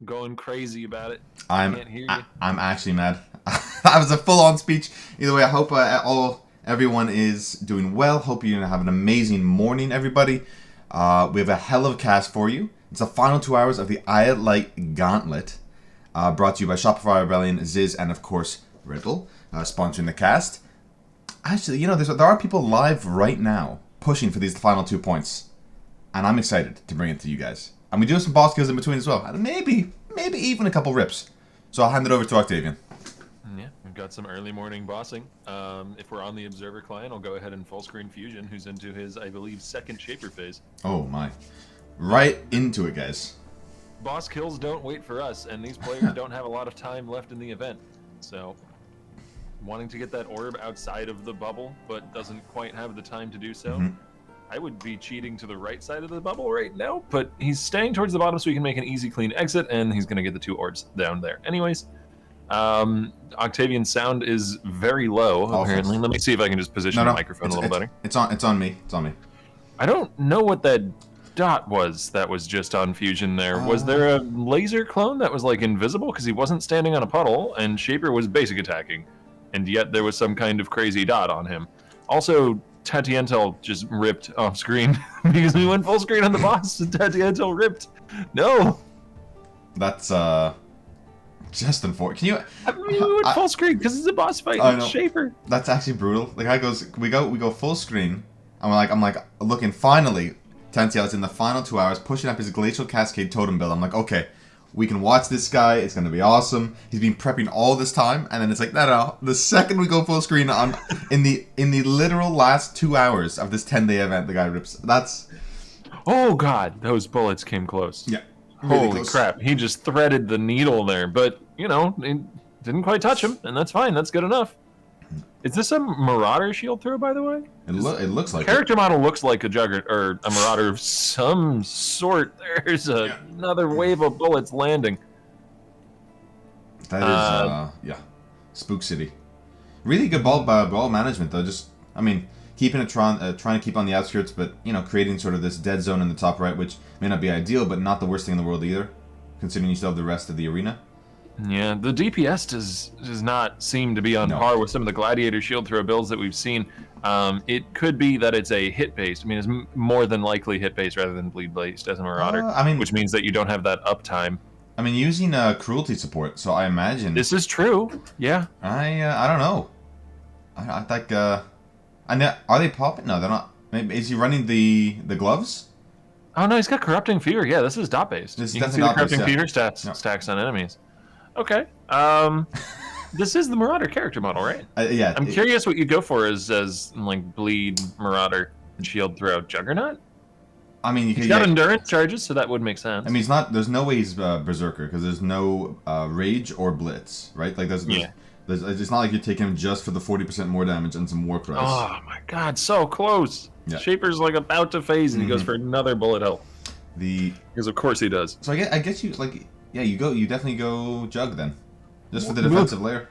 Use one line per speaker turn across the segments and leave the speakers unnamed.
going crazy about it.
I'm
Can't hear you.
I'm actually mad. That was a full-on speech. Either way, I hope everyone is doing well. Hope you have an amazing morning, everybody. We have a hell of a cast for you. It's the final 2 hours of the iolite Gauntlet, brought to you by Shopify Rebellion, Ziz, and of course Redbull, sponsoring the cast. Actually, you know, there are people live right now pushing for these final 2 points, and I'm excited to bring it to you guys. And we do have some boss kills in between as well, and maybe even a couple rips. So I'll hand it over to Octavian.
Yeah, we've got some early morning bossing. If we're on the Observer client, I'll go ahead and full screen Fusion, who's into his, I believe, second Shaper phase.
Oh my. Right into it, guys.
Boss kills don't wait for us, and these players don't have a lot of time left in the event. So, wanting to get that orb outside of the bubble, but doesn't quite have the time to do so. I would be cheating to the right side of the bubble right now, but he's staying towards the bottom so he can make an easy, clean exit, and he's going to get the 2 orbs down there. Anyways, Octavian's sound is very low, apparently. Let me see if I can just position the microphone a little better.
It's on me. It's on me.
I don't know what that dot was that was just on Fusion there. Was there a laser clone that was like invisible because he wasn't standing on a puddle and Shaper was basic attacking, and yet there was some kind of crazy dot on him. Also, Tatiantel just ripped off screen because we went full screen on the boss and Tatiantel ripped. No.
That's just unfortunate. Can you?
I mean, we went full screen because it's a boss fight with Shaper.
That's actually brutal. The guy goes, we go full screen. I'm like looking. Finally, Tatiantel's in the final 2 hours, pushing up his Glacial Cascade totem build. I'm like, okay, we can watch this guy. It's gonna be awesome. He's been prepping all this time, and then it's like, no. The second we go full screen on in the literal last 2 hours of this 10-day event, the guy rips. That's.
Oh god, those bullets came close.
Yeah. Really
Holy
close.
crap! He just threaded the needle there, but you know, it didn't quite touch him, and that's fine. That's good enough. Is this a Marauder shield throw, by the way?
It looks like
character model looks like a Juggernaut or a Marauder of some sort. There's another wave of bullets landing.
That is Spook City. Really good ball management though. Just keeping it trying to keep on the outskirts, but you know, creating sort of this dead zone in the top right, which may not be ideal, but not the worst thing in the world either, considering you still have the rest of the arena.
Yeah, the DPS does not seem to be on par with some of the Gladiator shield throw builds that we've seen. It could be that it's a hit based. I mean, it's more than likely hit based rather than bleed based as a Marauder. Which means that you don't have that uptime.
I mean, using cruelty support, so I imagine
this is true. Yeah.
I don't know. I think are they popping? No, they're not. Maybe, is he running the gloves?
Oh no, he's got corrupting fever. Yeah, this is dot based. You can see the corrupting fever stacks on enemies. Okay. This is the Marauder character model, right?
Yeah.
I'm curious what you go for as like bleed Marauder and shield throw Juggernaut.
I mean,
he's got endurance charges, so that would make sense.
I mean, he's not. There's no way he's berserker because there's no rage or blitz, right? Like it's not like you're taking him just for the 40% more damage and some war price.
Oh my god, so close. Yeah. Shaper's like about to phase, and he goes for another bullet hell. Because of course he does.
So I guess you like. Yeah, you definitely go Jug then. Just for the defensive layer.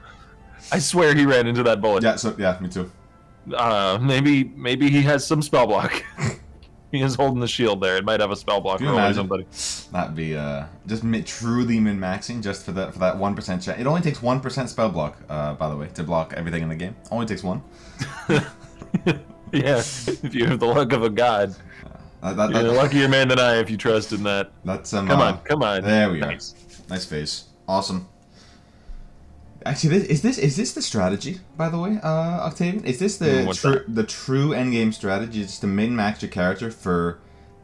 I swear he ran into that bullet.
Yeah, me too.
Maybe he has some spell block. He is holding the shield there. It might have a spell block or somebody.
That'd be just truly min-maxing just for that 1% chance. It only takes 1% spell block, by the way, to block everything in the game. Only takes 1.
Yeah, if you have the luck of a god. You're a luckier man than I if you trust in that.
That's
come on.
There we are. Nice phase. Awesome. Actually, is this the strategy, by the way, Octavian? Is this the true endgame strategy? Just to min-max your character for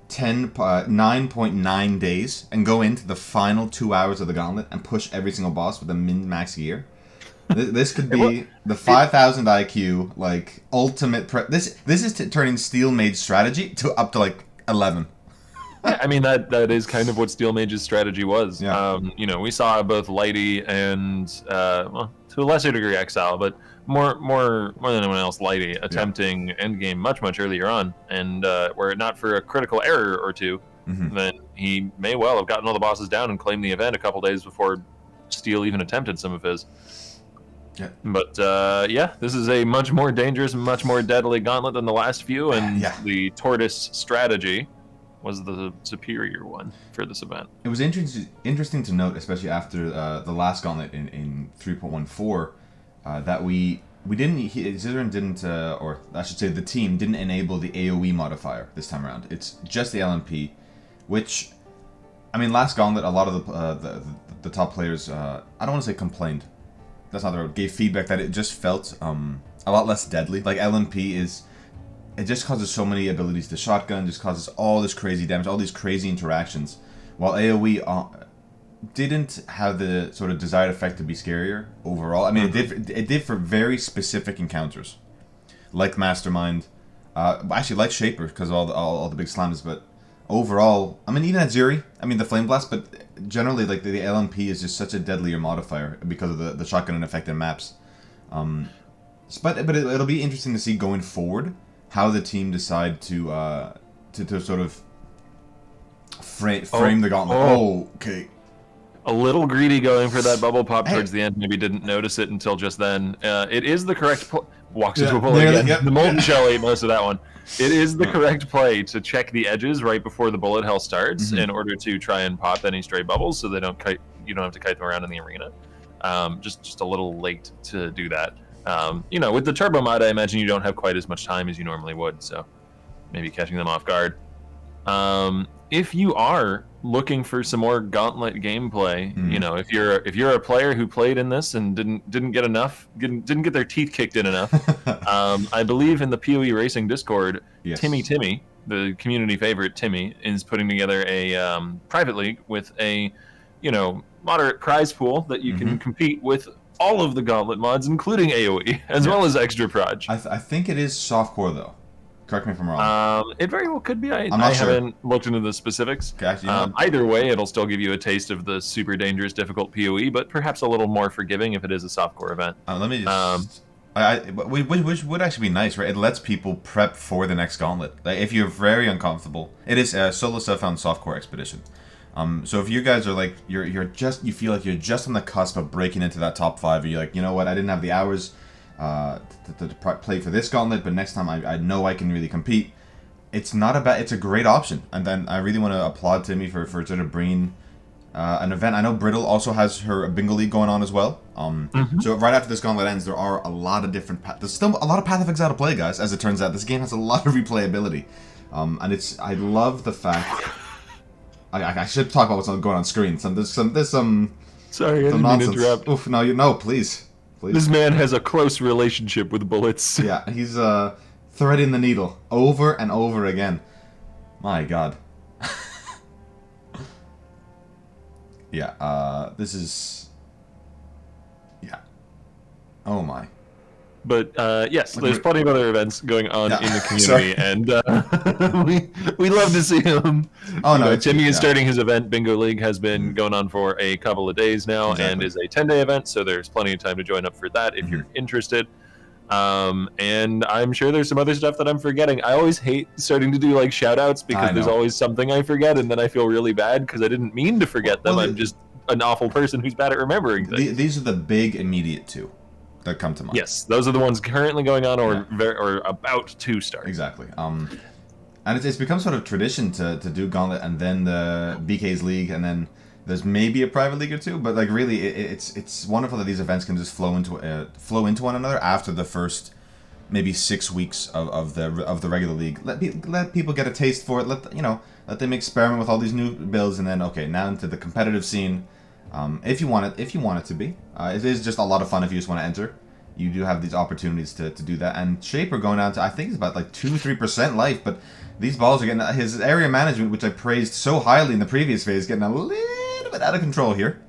9.9 days and go into the final 2 hours of the gauntlet and push every single boss with a min-max gear? This could be the 5,000 IQ, like, ultimate prep. This is turning Steel Mage strategy up to, like, 11.
Yeah, I mean, that is kind of what Steel Mage's strategy was.
Yeah.
You know, we saw both Lighty and, well, to a lesser degree, Exile, but more than anyone else, Lighty attempting endgame much earlier on. And were it not for a critical error or two, then he may well have gotten all the bosses down and claimed the event a couple days before Steel even attempted some of his.
Yeah.
But this is a much more dangerous, much more deadly gauntlet than the last few, and the Tortoise strategy was the superior one for this event.
It was interesting to note, especially after the last gauntlet in 3.14, that we didn't, Zizaran didn't, or I should say the team didn't enable the AoE modifier this time around. It's just the LMP, which, I mean, last gauntlet, a lot of the top players, I don't want to say complained, that's not the word, gave feedback that it just felt a lot less deadly. Like LMP is, it just causes so many abilities to shotgun, just causes all this crazy damage, all these crazy interactions, while AoE didn't have the sort of desired effect to be scarier overall. I mean, it did for very specific encounters, like Mastermind, actually like Shaper because all the big slams. But overall, I mean, even Atziri, I mean the Flame Blast, but generally like the LMP is just such a deadlier modifier because of the shotgun effect in maps. But it'll be interesting to see going forward how the team decide to sort of frame the gauntlet. Okay.
A little greedy going for that bubble pop towards the end. Maybe didn't notice it until just then. It is the correct walks into a bullet again. Yep. The molten shell ate most of that one. It is the correct play to check the edges right before the bullet hell starts in order to try and pop any stray bubbles so they don't kite. You don't have to kite them around in the arena. Just a little late to do that. You know, with the turbo mod, I imagine you don't have quite as much time as you normally would. So maybe catching them off guard. If you are looking for some more gauntlet gameplay, you know, if you're a player who played in this and didn't get enough, didn't get their teeth kicked in enough, I believe in the PoE Racing Discord, Timmy, the community favorite Timmy, is putting together a private league with a, you know, moderate prize pool that you can compete with all of the gauntlet mods, including AoE, as well as extra proj.
I think it is softcore though. Correct me if I'm wrong.
It very well could be. I
sure.
haven't looked into the specifics.
Okay,
either way, it'll still give you a taste of the super dangerous, difficult PoE, but perhaps a little more forgiving if it is a softcore event.
Let me just... which would actually be nice, right? It lets people prep for the next gauntlet. Like, if you're very uncomfortable, it is a solo self-found softcore expedition. So if you guys are like you feel like you're just on the cusp of breaking into that top 5, and you're like, you know what, I didn't have the hours to play for this gauntlet, but next time I know I can really compete. It's a great option, and then I really want to applaud Timmy for sort of bringing an event. I know Brittle also has her bingo league going on as well. So right after this gauntlet ends, there are a lot of different there's still a lot of Path Effects out to play, guys. As it turns out, this game has a lot of replayability, and I love the fact. I should talk about what's going on screen. There's some.
Sorry, I didn't mean to interrupt.
Oof, no, please.
This man has a close relationship with bullets.
Yeah, he's threading the needle over and over again. My God. Yeah, this is... Yeah. Oh my.
But yes, there's plenty of other events going on in the community, and we love to see them. Oh no, Timmy is starting his event. Bingo League has been going on for a couple of days now, and is a 10-day event, so there's plenty of time to join up for that if you're interested. And I'm sure there's some other stuff that I'm forgetting. I always hate starting to do like shoutouts because there's always something I forget, and then I feel really bad because I didn't mean to forget them. I'm just an awful person who's bad at remembering things.
These are the big immediate two that come to mind.
Yes, those are the ones currently going on or about to start.
Exactly. And it's become sort of tradition to do Gauntlet and then the BK's League, and then there's maybe a private league or two, but like really it's wonderful that these events can just flow into one another after the first maybe 6 weeks of the regular league. Let people get a taste for it. Let them experiment with all these new builds, and then now into the competitive scene. If you want it to be, it is just a lot of fun if you just want to enter. You do have these opportunities to do that. And Shaper going down to, I think it's about like 2-3% life, but these balls are getting, his area management, which I praised so highly in the previous phase, getting a little bit out of control here.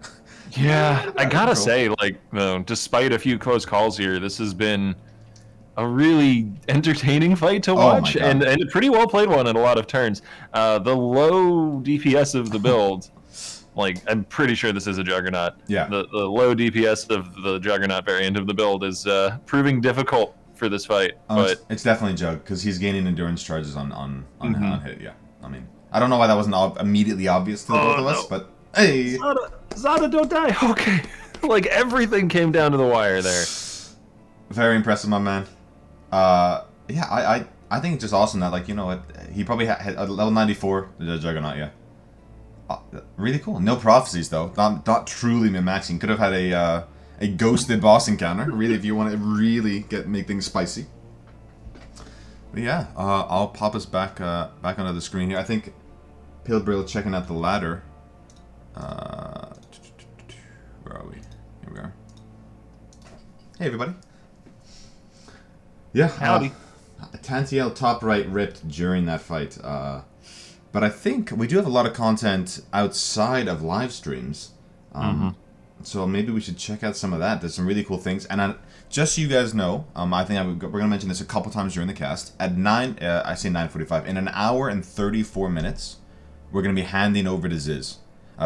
Yeah, I gotta say, like, despite a few close calls here, this has been a really entertaining fight to watch, and a pretty well played one in a lot of turns. The low DPS of the build. Like, I'm pretty sure this is a Juggernaut.
Yeah.
The low DPS of the Juggernaut variant of the build is proving difficult for this fight. But
it's definitely Jug, because he's gaining endurance charges on hit, yeah. I mean, I don't know why that wasn't immediately obvious to the both of us, but hey!
Zada, don't die! Okay. Like, everything came down to the wire there.
Very impressive, my man. Yeah, I think it's just awesome that, like, you know what, he probably had a level 94 the Juggernaut, yeah. Really cool. No prophecies though. Not truly min-maxing. Could have had a ghosted boss encounter. Really, if you want to really make things spicy. But yeah, I'll pop us back onto the screen here. I think Pilbrill checking out the ladder. Where are we? Here we are. Hey everybody. Yeah.
Howdy.
Tatiantel top right ripped during that fight. But I think we do have a lot of content outside of live streams. So maybe we should check out some of that. There's some really cool things. And just so you guys know, I think we're going to mention this a couple times during the cast. At 9:45, in an hour and 34 minutes, we're going to be handing over to Ziz.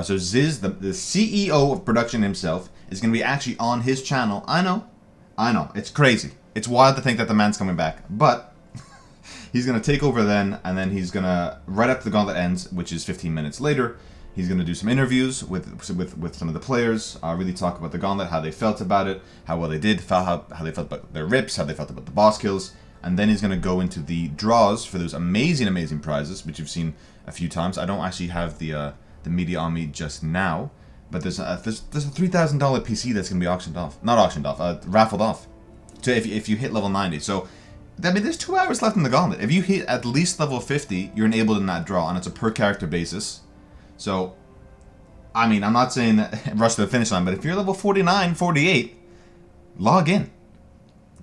So Ziz, the CEO of production himself, is going to be actually on his channel. I know. It's crazy. It's wild to think that the man's coming back. But he's going to take over then, and then he's going to, right after the gauntlet ends, which is 15 minutes later, he's going to do some interviews with some of the players, really talk about the gauntlet, how they felt about it, how well they did, how they felt about their rips, how they felt about the boss kills, and then he's going to go into the draws for those amazing prizes, which you've seen a few times. I don't actually have the media on me just now, but there's a $3,000 PC that's going to be raffled off. So if you hit level 90, so I mean, there's 2 hours left in the gauntlet. If you hit at least level 50, you're enabled in that draw, and it's a per character basis. So, I mean, I'm not saying that rush to the finish line, but if you're level 49, 48, log in.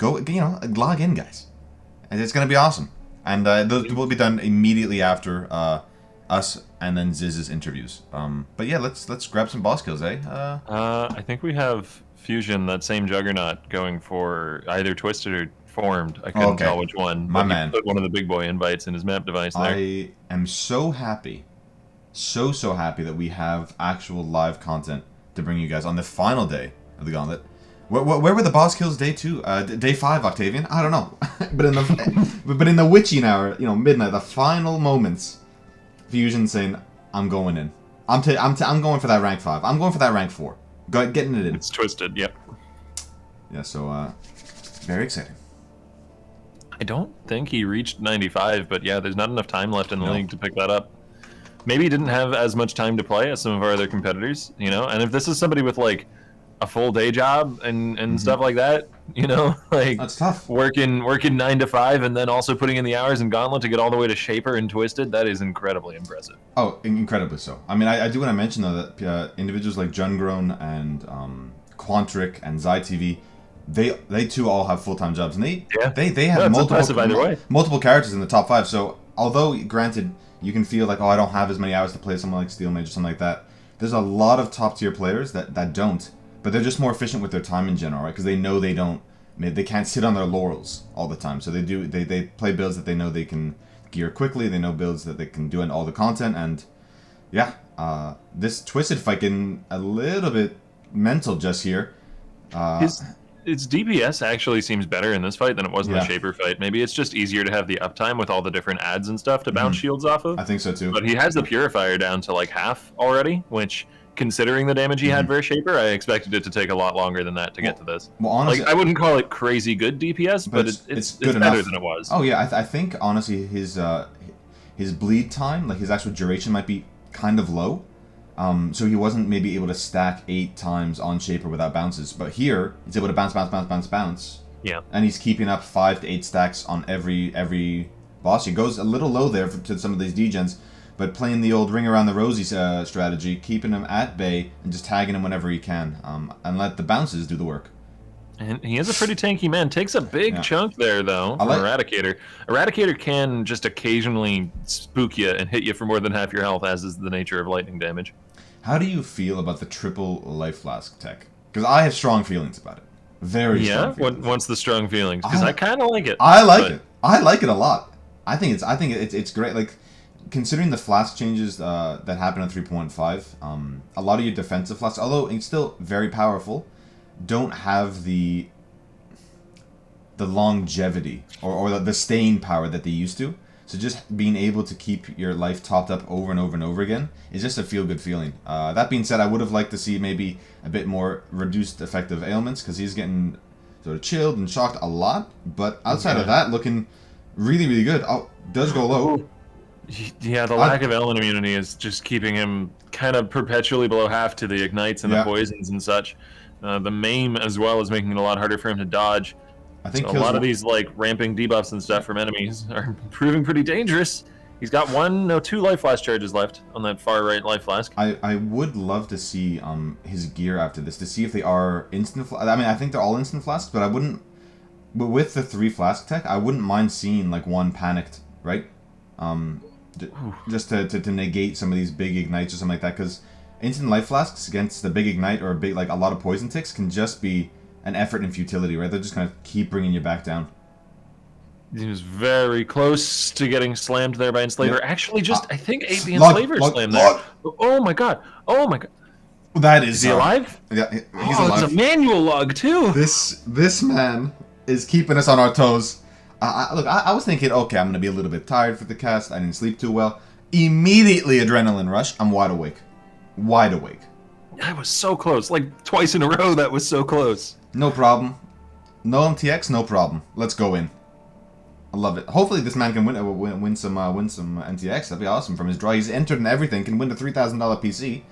Log in, guys. And it's going to be awesome. And those will be done immediately after us and then Ziz's interviews. But yeah, let's grab some boss kills, eh?
I think we have Fusion, that same Juggernaut, going for either Twisted or Formed. I couldn't tell which one.
My man.
He put one of the big boy invites in his map device there.
I am so happy. So happy that we have actual live content to bring you guys on the final day of the gauntlet. Where were the boss kills day 2? Day 5, Octavian? I don't know. but in the witching hour, midnight, the final moments, Fusion saying, "I'm going in. I'm going for that rank 5. I'm going for that rank 4. Getting it in."
It's Twisted. Yep.
Yeah. So very exciting.
I don't think he reached 95, but yeah, there's not enough time left in the league to pick that up. Maybe he didn't have as much time to play as some of our other competitors, and if this is somebody with like a full day job and stuff like that, like
that's tough.
Working 9 to 5 and then also putting in the hours in Gauntlet to get all the way to Shaper and Twisted, that is incredibly impressive.
Oh, incredibly so. I mean, I do want to mention though that individuals like Jungrown and Quantric and ZyTV, they too all have full-time jobs, and they have multiple characters in the top 5. So although granted, you can feel like, I don't have as many hours to play someone like Steel Mage or something like that. There's a lot of top-tier players that don't, but they're just more efficient with their time in general, right? Because they know they can't sit on their laurels all the time. So they play builds that they know they can gear quickly. They know builds that they can do in all the content, and yeah, this Twisted fight getting a little bit mental just here.
Its DPS actually seems better in this fight than it was in the Shaper fight. Maybe it's just easier to have the uptime with all the different ads and stuff to bounce shields off of.
I think so too.
But he has the Purifier down to like half already, which, considering the damage he had versus Shaper, I expected it to to take a lot longer than that to get to this.
Well, honestly,
I wouldn't call it crazy good DPS, but it's good better than it was.
Oh yeah, I think honestly his bleed time, like his actual duration, might be kind of low. So he wasn't maybe able to stack 8 times on Shaper without bounces, but here he's able to bounce.
Yeah.
And he's keeping up 5 to 8 stacks on every boss. He goes a little low there to some of these degens, but playing the old ring around the rosy strategy, keeping him at bay and just tagging him whenever he can, and let the bounces do the work.
And he is a pretty tanky man. Takes a big chunk there, though, from Eradicator. Eradicator can just occasionally spook you and hit you for more than half your health, as is the nature of lightning damage.
How do you feel about the triple life flask tech? Because I have strong feelings about it. Very strong feelings.
What's the strong feelings? Because I kind of like it.
I like it. I like it a lot. I think it's great. Like, considering the flask changes that happen on 3.5, a lot of your defensive flasks, although it's still very powerful, don't have the longevity or the staying power that they used to. So just being able to keep your life topped up over and over and over again is just a feel-good feeling. That being said, I would have liked to see maybe a bit more reduced effective ailments, because he's getting sort of chilled and shocked a lot. But outside of that, looking Really, really good. Oh, does go low.
Yeah, the lack of element immunity is just keeping him kind of perpetually below half to the ignites and the poisons and such. The maim as well is making it a lot harder for him to dodge.
I think
so a lot of these like ramping debuffs and stuff from enemies are proving pretty dangerous. He's got two life flask charges left on that far right life flask.
I would love to see his gear after this to see if they are instant. I mean, I think they're all instant flasks, but I wouldn't. But with the 3 flask tech, I wouldn't mind seeing like one panicked, right? Just to negate some of these big ignites or something like that, because instant life flasks against the big ignite or a lot of poison ticks can just be an effort in futility, right? They're just gonna keep bringing you back down.
He was very close to getting slammed there by Enslaver.
Yep.
Actually, I think AP Enslaver slammed there. Oh my god! Oh my god!
That is
he alive?
Yeah, he's alive.
It's a manual log too.
This man is keeping us on our toes. Look, I was thinking, okay, I'm gonna be a little bit tired for the cast. I didn't sleep too well. Immediately, adrenaline rush. I'm wide awake. Wide awake.
I was so close, like twice in a row. That was so close.
No problem. No MTX, no problem. Let's go in. I love it. Hopefully this man can win some MTX. That'd be awesome from his draw. He's entered in everything. Can win the $3,000 PC.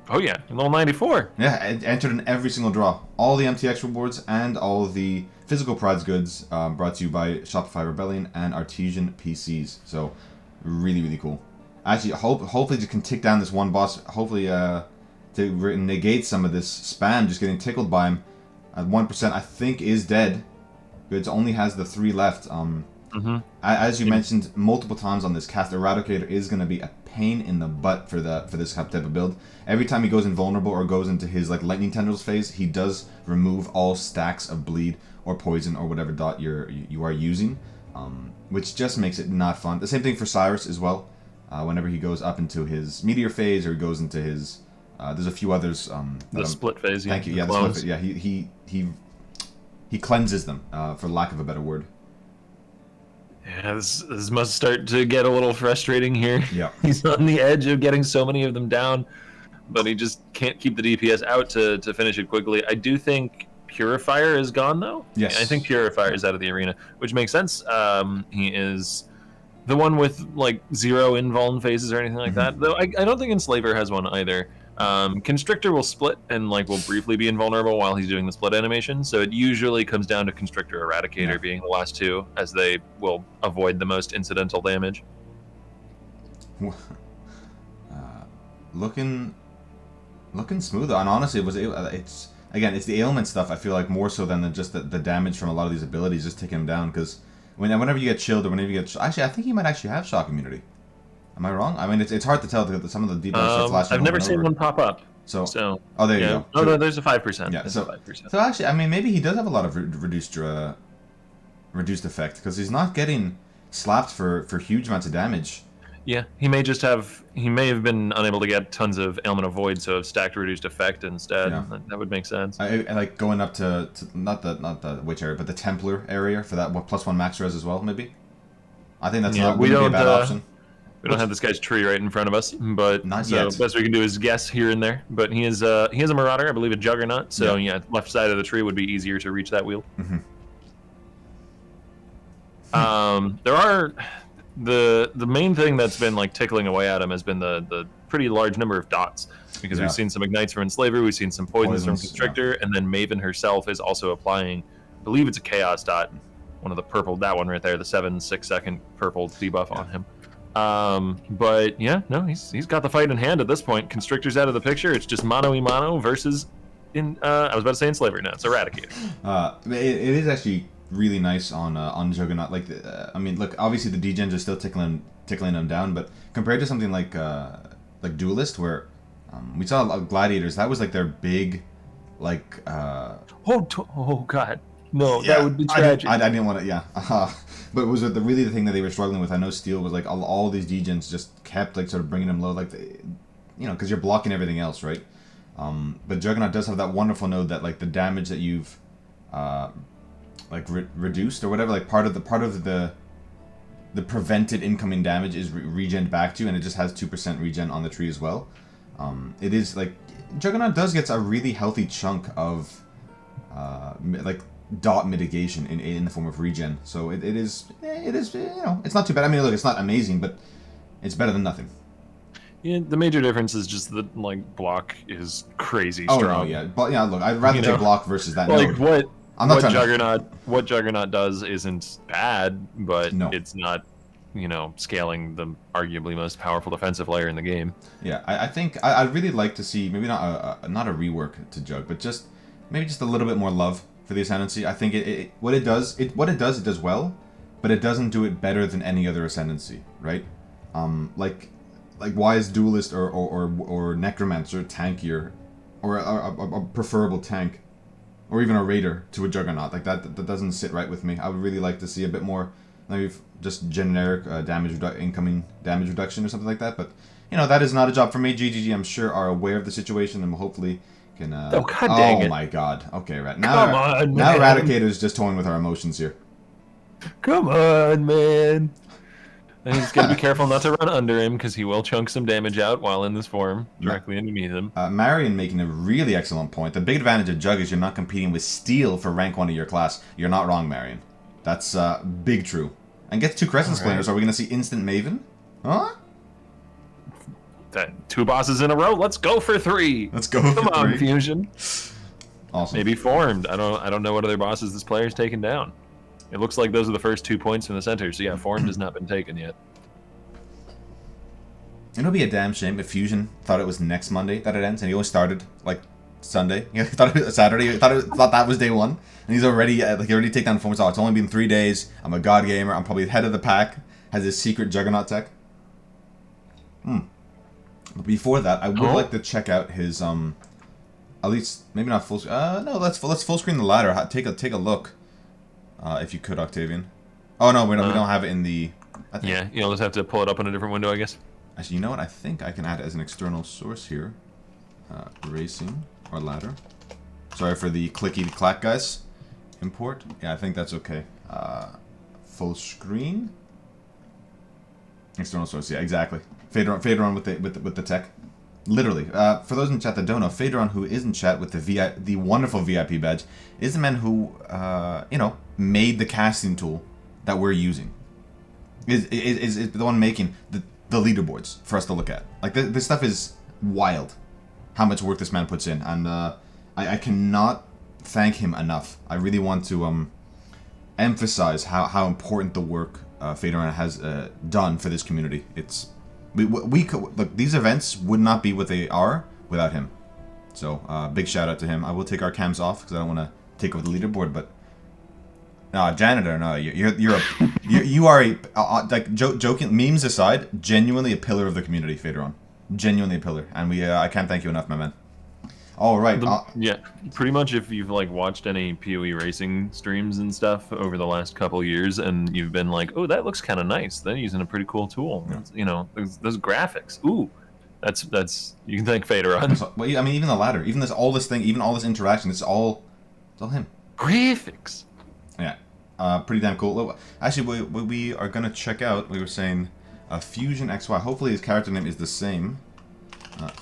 Oh yeah, level 94.
Yeah, entered in every single draw. All the MTX rewards and all the physical prize goods brought to you by Shopify Rebellion and Artesian PCs. So really, really cool. Actually, hopefully you can tick down this one boss. Hopefully to negate some of this spam, just getting tickled by him. At 1%, I think is dead. Goods only has the 3 left. As you mentioned multiple times on this cast, Eradicator is going to be a pain in the butt for this type of build. Every time he goes invulnerable or goes into his like lightning tendrils phase, he does remove all stacks of bleed or poison or whatever dot you are using, which just makes it not fun. The same thing for Cyrus as well. Whenever he goes up into his meteor phase or he goes into his there's a few others.
The split phase.
Thank you. Yeah, the split phase. Yeah, he cleanses them, for lack of a better word.
Yeah, this must start to get a little frustrating here.
Yeah.
He's on the edge of getting so many of them down, but he just can't keep the DPS out to finish it quickly. I do think Purifier is gone, though.
Yes.
I think Purifier is out of the arena, which makes sense. He is the one with, like, 0 invuln phases or anything like that. Though I don't think Enslaver has one either. Constrictor will split and will briefly be invulnerable while he's doing the split animation, so it usually comes down to Constrictor Eradicator being the last 2, as they will avoid the most incidental damage.
Looking smooth, and honestly, it's the ailment stuff. I feel like more so than just the damage from a lot of these abilities just taking him down, because whenever you get chilled or whenever you get actually, I think he might actually have shock immunity. Am I wrong? I mean, it's hard to tell because some of the debuffs flashing.
I've never seen one pop up.
So
oh,
there you go.
Oh no, there's a 5%.
Yeah, so 5%. So actually, I mean, maybe he does have a lot of reduced effect because he's not getting slapped for huge amounts of damage.
Yeah, he may have been unable to get tons of Ailment of Void, so have stacked reduced effect instead. Yeah. That would make sense.
I like going up to not the witch area, but the Templar area for that +1 max res as well. Maybe. I think that's wouldn't be a bad option.
We don't have this guy's tree right in front of us, but
not yet.
Best we can do is guess here and there. But he is a Marauder, I believe a Juggernaut. So yeah, left side of the tree would be easier to reach that wheel. There are the main thing that's been tickling away at him has been the pretty large number of dots, because we've seen some ignites from Enslaver, we've seen some poisons from Constrictor, and then Maven herself is also applying, I believe it's a Chaos dot, one of the purple, that one right there, the 7-6 second purple debuff on him. But yeah, no, he's got the fight in hand at this point. Constrictor's out of the picture. It's just mano-y-mano versus I was about to say Enslaver. No, it's Eradicator.
It is actually really nice on Juggernaut. I mean, look, obviously the degens are still tickling him down, but compared to something like Duelist, where we saw Gladiators, that was their big
oh god, no, that would be tragic.
I didn't want to, but was it the thing that they were struggling with? I know Steel was all these degens just kept sort of bringing them low, because you're blocking everything else, right? But Juggernaut does have that wonderful node that the damage that you've reduced or whatever, part of the prevented incoming damage is regen back to you, and it just has 2% regen on the tree as well. It is Juggernaut does get a really healthy chunk of dot mitigation in the form of regen. So it is it's not too bad. I mean, look, it's not amazing, but it's better than nothing.
Yeah, the major difference is just that like block is crazy strong.
Oh no, yeah, but yeah, look, I'd rather take block versus that.
Like
no,
what Juggernaut does isn't bad, but it's not, scaling the arguably most powerful defensive layer in the game.
Yeah, I think I'd really like to see maybe not a rework to Jug, but maybe just a little bit more love for the Ascendancy. I think what it does well, but it doesn't do it better than any other Ascendancy, right? Like why is Duelist or Necromancer tankier, or a preferable tank, or even a Raider to a Juggernaut? Like that doesn't sit right with me. I would really like to see a bit more, maybe just generic incoming damage reduction or something like that. But that is not a job for me. GGG, I'm sure, are aware of the situation and hopefully can.
Oh god dang it!
Oh my god. Okay, right now. Come on, now Eradicator is just toying with our emotions here.
Come on, man. And he's got to be careful not to run under him, because he will chunk some damage out while in this form, directly underneath him.
Marion making a really excellent point. The big advantage of Jug is you're not competing with Steel for rank 1 of your class. You're not wrong, Marion. That's big true. And gets 2 Crescent Splinters. Are we going to see instant Maven? Huh?
That 2 bosses in a row. Let's go for 3.
Let's go for 3.
Come on, Fusion.
Awesome.
Maybe Formed. I don't know what other bosses this player's taken down. It looks like those are the first 2 points from the center, so yeah, Formed has not been taken yet.
It'll be a damn shame if Fusion thought it was next Monday that it ends, and he only started, like, Sunday. He thought it was Saturday. He thought that was day 1. And he's already, he already taken down Formed. Oh, it's only been 3 days. I'm a god gamer. I'm probably head of the pack. Has his secret Juggernaut tech. But before that, I would like to check out his, at least, maybe not full, no, let's full screen the ladder. Take a look. If you could, Octavian. Oh no, we don't have it in the.
Yeah, you'll just have to pull it up in a different window, I guess.
Actually, you know what? I think I can add it as an external source here. Racing or ladder. Sorry for the clicky clack, guys. Import. Yeah, I think that's okay. Full screen. External source. Yeah, exactly. Faderon with the tech. Literally, for those in chat that don't know, Faderon, who is in chat with the wonderful VIP badge, is the man who made the casting tool that we're using. Is the one making the leaderboards for us to look at. Like this stuff is wild, how much work this man puts in, and I cannot thank him enough. I really want to emphasize how important the work Faderon has done for this community. It's look, these events would not be what they are without him. So big shout out to him. I will take our cams off because I don't want to take over the leaderboard. But no, janitor, no, you are a like joking, memes aside, genuinely a pillar of the community, Faderon. Genuinely a pillar, and I can't thank you enough, my man. All right.
Yeah, pretty much if you've like watched any PoE racing streams and stuff over the last couple years, and you've been like, "Oh, that looks kind of nice. They're using a pretty cool tool." Yeah. Those graphics. Ooh, that's you can thank Faderon.
Well, I mean, even the ladder, even all this interaction, it's all him.
Graphics.
Yeah, pretty damn cool. Actually, we are gonna check out. We were saying, Fusion XY. Hopefully, his character name is the same.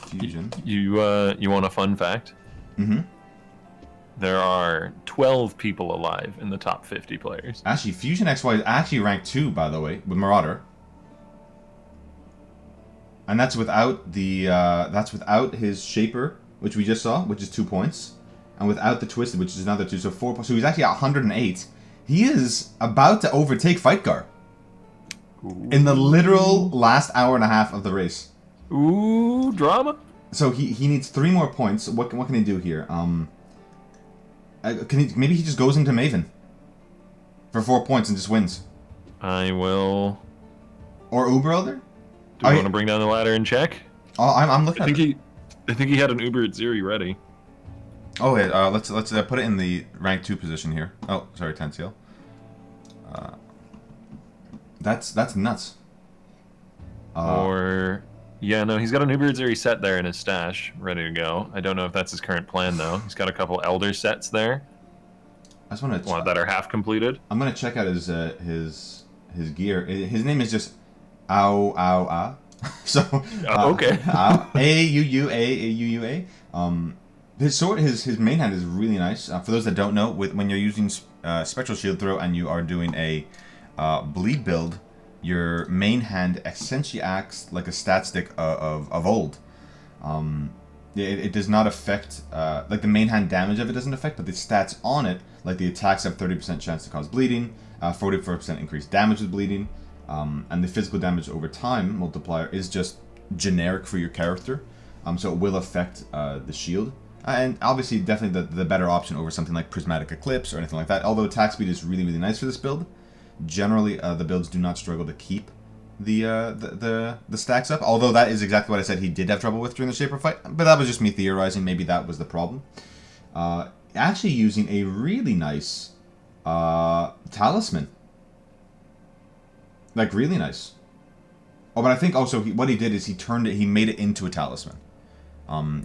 Fusion.
You want a fun fact?
Mm-hmm.
There are 12 people alive in the top 50 players.
Actually, Fusion XY is actually ranked 2, by the way, with Marauder. And that's without his Shaper, which we just saw, which is 2 points, and without the Twisted, which is another 2, so 4 points. So he's actually at 108. He is about to overtake Fightgar in the literal last hour and a half of the race.
Ooh, drama.
So he needs 3 more points. What can he do here? Maybe he just goes into Maven for 4 points and just wins.
I will.
Or Uber Elder?
Do you want to bring down the ladder and check?
Oh, I'm looking.
I think he had an Uber Atziri ready.
Oh wait, let's put it in the rank 2 position here. Oh, sorry, Tatiantel. That's nuts.
Yeah, no, he's got an Uber Atziri set there in his stash, ready to go. I don't know if that's his current plan, though. He's got a couple Elder sets there.
I just want to
that are half completed.
I'm gonna check out his gear. His name is just Au. So
okay.
AUUA. His sword, his main hand is really nice. For those that don't know, when you're using Spectral Shield Throw and you are doing a bleed build, your main hand essentially acts like a stat stick of old. It does not affect, like the main hand damage of it doesn't affect, but the stats on it, like the attacks have 30% chance to cause bleeding, 44% increased damage with bleeding, and the physical damage over time multiplier is just generic for your character, so it will affect the shield. And obviously, definitely the better option over something like Prismatic Eclipse or anything like that. Although attack speed is really, really nice for this build, generally the builds do not struggle to keep the stacks up. Although that is exactly what I said he did have trouble with during the Shaper fight. But that was just me theorizing. Maybe that was the problem. Actually using a really nice talisman. Like, really nice. Oh, but I think also what he did is he made it into a talisman.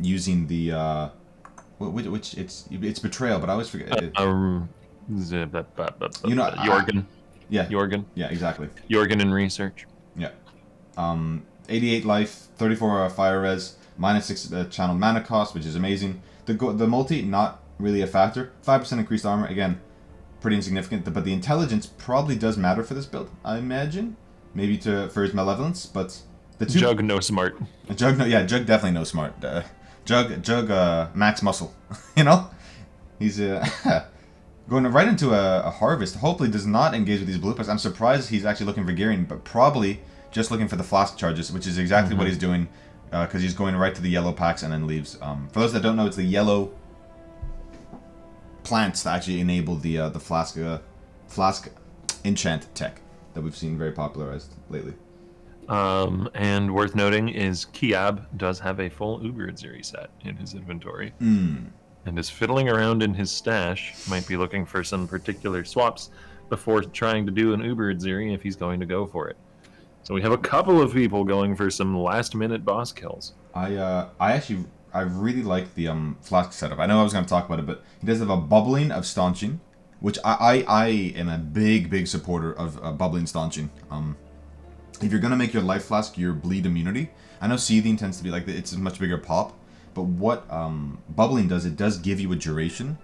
Using the... which it's betrayal, but I always forget.
Jorgen.
Yeah.
Jorgen.
Yeah, exactly.
Jorgen in research.
Yeah. 88 life, 34 fire res, -6 channel mana cost, which is amazing. The multi, not really a factor. 5% increased armor, again, pretty insignificant. But the intelligence probably does matter for this build, I imagine. Maybe for his malevolence, but the two...
Jug no smart.
Jug definitely no smart. Jug max muscle, you know? He's going right into a harvest. Hopefully does not engage with these blue packs. I'm surprised he's actually looking for gearing, but probably just looking for the flask charges, which is exactly what he's doing, because he's going right to the yellow packs and then leaves. For those that don't know, it's the yellow plants that actually enable the flask enchant tech that we've seen very popularized lately.
And worth noting is Kiab does have a full Atziri set in his inventory. And is fiddling around in his stash. Might be looking for some particular swaps before trying to do an Atziri if he's going to go for it. So we have a couple of people going for some last-minute boss kills.
I really like the Flask setup. I know I was going to talk about it, but he does have a bubbling of staunching, which I am a big supporter of bubbling staunching. If you're going to make your life flask your bleed immunity, I know seething tends to be like, it's a much bigger pop, but what bubbling does, it does give you a duration.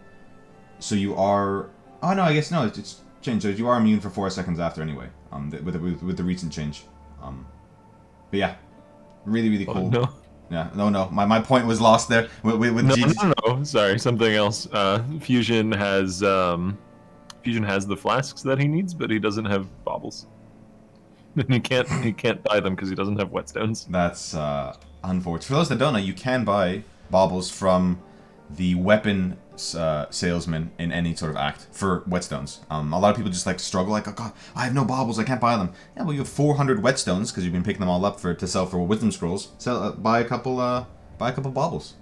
So you are... Oh, no, I guess no, it's changed. So you are immune for 4 seconds after anyway, with the recent change. But yeah, really cool.
Oh, no.
Yeah, no. My point was lost there.
No. Sorry, something else. Fusion has the flasks that he needs, but he doesn't have baubles. And he can't buy them because he doesn't have whetstones.
That's unfortunate. For those that don't know, you can buy baubles from the weapon salesman in any sort of act for whetstones. A lot of people just like struggle, like, oh god, I have no baubles, I can't buy them. Yeah, well, you have 400 whetstones because you've been picking them all up to sell for wisdom scrolls. Buy a couple baubles.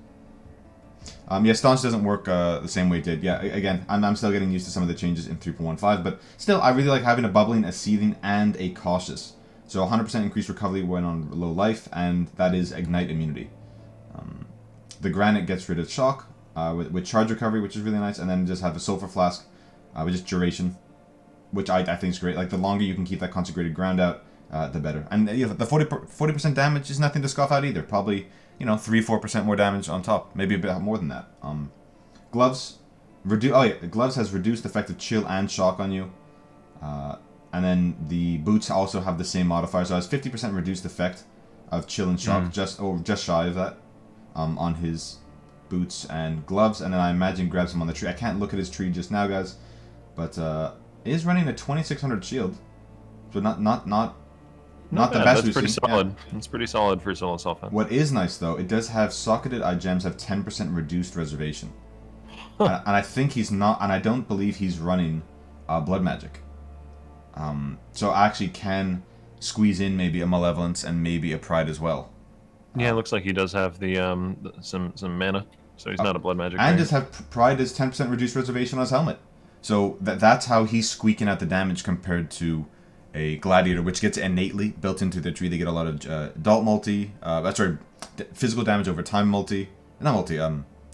Yeah, staunch doesn't work the same way it did. Yeah, again, I'm still getting used to some of the changes in 3.15, but still, I really like having a bubbling, a seething, and a cautious. So 100% increased recovery when on low life, and that is ignite immunity. The granite gets rid of shock with charge recovery, which is really nice, and then just have a sulfur flask, which is duration, which I think is great. Like, the longer you can keep that consecrated ground out, the better. And the 40% damage is nothing to scoff at either. Probably, 3-4% more damage on top, maybe a bit more than that. Gloves, gloves has reduced effective chill and shock on you, and then the boots also have the same modifier, so it has 50% reduced effect of chill and shock, just shy of that, on his boots and gloves, and then I imagine grabs him on the tree. I can't look at his tree just now, guys, but it is running a 2600 shield, so not the best.
That's pretty solid.
Yeah.
That's pretty solid for solo self-hand.
What is nice though, it does have socketed eye gems have 10% reduced reservation, and I think he's not, and I don't believe he's running blood magic. So I actually can squeeze in maybe a malevolence and maybe a pride as well.
Yeah, it looks like he does have the some mana, so he's not a blood magic.
And just have pride as 10% reduced reservation on his helmet. So that's how he's squeaking out the damage compared to a gladiator, which gets innately built into their tree. They get a lot of adult multi, physical damage over time multi, not multi,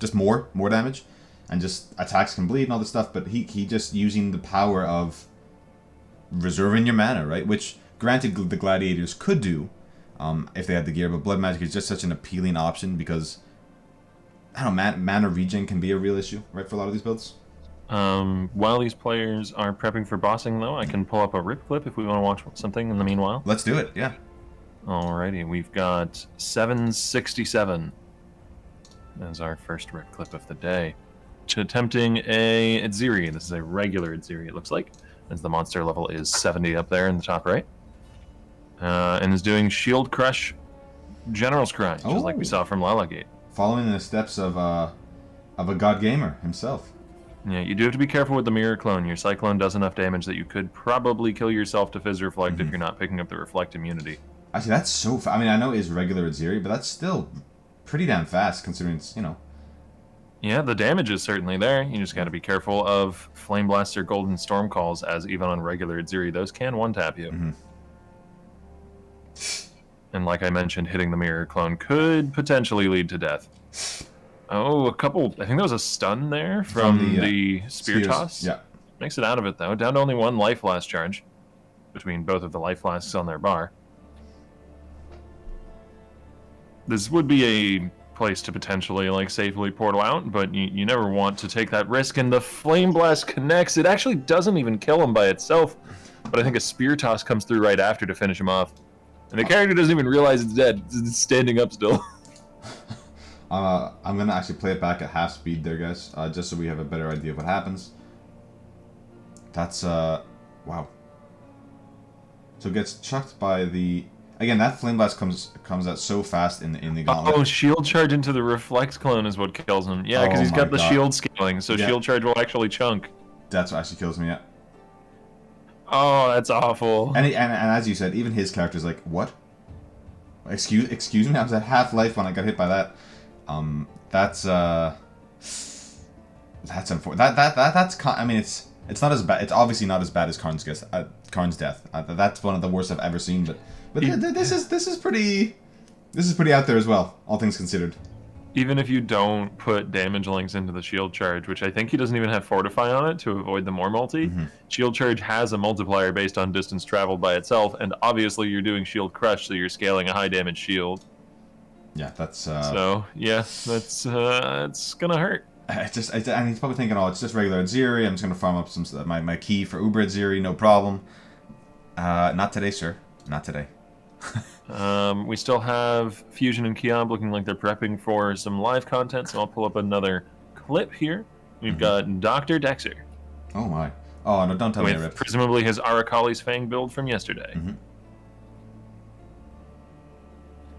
just more damage, and just attacks can bleed and all this stuff. But he just using the power of reserving your mana, right? Which granted the gladiators could do if they had the gear, but blood magic is just such an appealing option because I don't know, mana regen can be a real issue, right, for a lot of these builds.
While these players are prepping for bossing, though, I can pull up a rip clip if we want to watch something in the meanwhile.
Let's do it, yeah.
Alrighty, we've got 767 as our first rip clip of the day. Attempting a Atziri. This is a regular Atziri, it looks like, as the monster level is 70 up there in the top right. And is doing Shield Crush General's Cry, just like we saw from Lalagate.
Following the steps of a god gamer himself.
Yeah, you do have to be careful with the mirror clone. Your cyclone does enough damage that you could probably kill yourself to Fizz Reflect if you're not picking up the Reflect immunity.
Actually, that's so I mean, I know it is regular Atziri, but that's still pretty damn fast considering it's, you know.
Yeah, the damage is certainly there. You just got to be careful of Flame Blaster Golden Storm Calls, as even on regular Atziri, those can one-tap you. And like I mentioned, hitting the mirror clone could potentially lead to death. Oh, I think that was a stun there from the Spear Toss.
Yeah.
Makes it out of it, though. Down to only one Life Flask charge between both of the Life Flasks on their bar. This would be a place to potentially like safely portal out, but you never want to take that risk, and the Flame Blast connects. It actually doesn't even kill him by itself, but I think a Spear Toss comes through right after to finish him off. And the character doesn't even realize it's dead. It's standing up still.
I'm going to actually play it back at half speed there, guys, just so we have a better idea of what happens. That's, wow. So it gets chucked by the... Again, that Flame Blast comes out so fast in the gauntlet.
Oh, Shield Charge into the Reflect clone is what kills him. Yeah, because he's got the shield scaling, so Shield Charge will actually chunk.
That's what actually kills me, yeah.
Oh, that's awful.
And as you said, even his character's like, what? Excuse me? I was at half life when I got hit by that. That's unfortunate. That's I mean, it's not as bad. It's obviously not as bad as Karn's death. That's one of the worst I've ever seen. But this is pretty out there as well, all things considered.
Even if you don't put damage links into the shield charge, which I think he doesn't even have Fortify on it to avoid the more multi, shield charge has a multiplier based on distance traveled by itself, and obviously you're doing shield crush, so you're scaling a high damage shield.
Yeah, that's...
So, yeah, that's it's gonna hurt.
And he's probably thinking, oh, it's just regular Atziri, I'm just gonna farm up my key for Uber Atziri, no problem. Not today, sir. Not today.
We still have Fusion and Kiob looking like they're prepping for some live content, so I'll pull up another clip here. We've got Dr. Dexter.
Oh my. Oh, no, don't tell me I ripped.
Presumably his Arakali's Fang build from yesterday.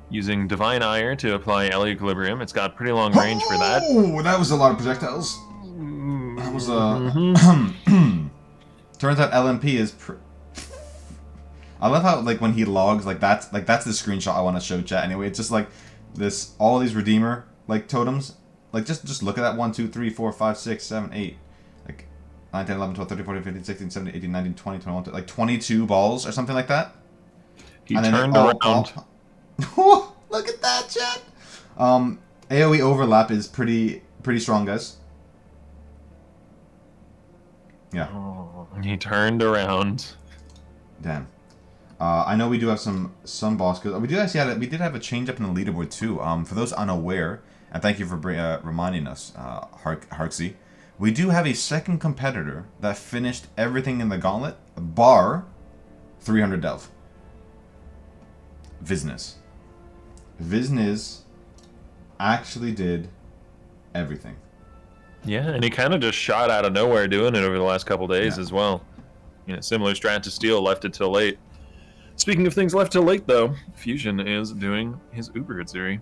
Using Divine Ire to apply L Equilibrium. It's got pretty long range for that.
Oh, that was a lot of projectiles. That was Turns out LMP is... I love how, like, when he logs, that's the screenshot I want to show chat anyway. It's just like this, all these Redeemer, like, totems. Like, just look at that. 1, 2, 3, 4, 5, 6, 7, 8. Like, 9, 10, 11, 12, 13, 14, 15, 16, 17, 18, 19, 20, 21, like, 22 balls or something like that.
He turned around.
Look at that, chat. AoE overlap is pretty strong, guys. Yeah.
Oh, he turned around.
Damn. I know we do have some boss kills. We did have a change up in the leaderboard too. For those unaware, and thank you for reminding us, Harksy, we do have a second competitor that finished everything in the gauntlet, bar 300 delve. Vizniz. Vizniz actually did everything.
Yeah, and he kind of just shot out of nowhere doing it over the last couple days as well. You know, similar strat to Steel, left it till late. Speaking of things left till late, though, Fusion is doing his Uber Atziri.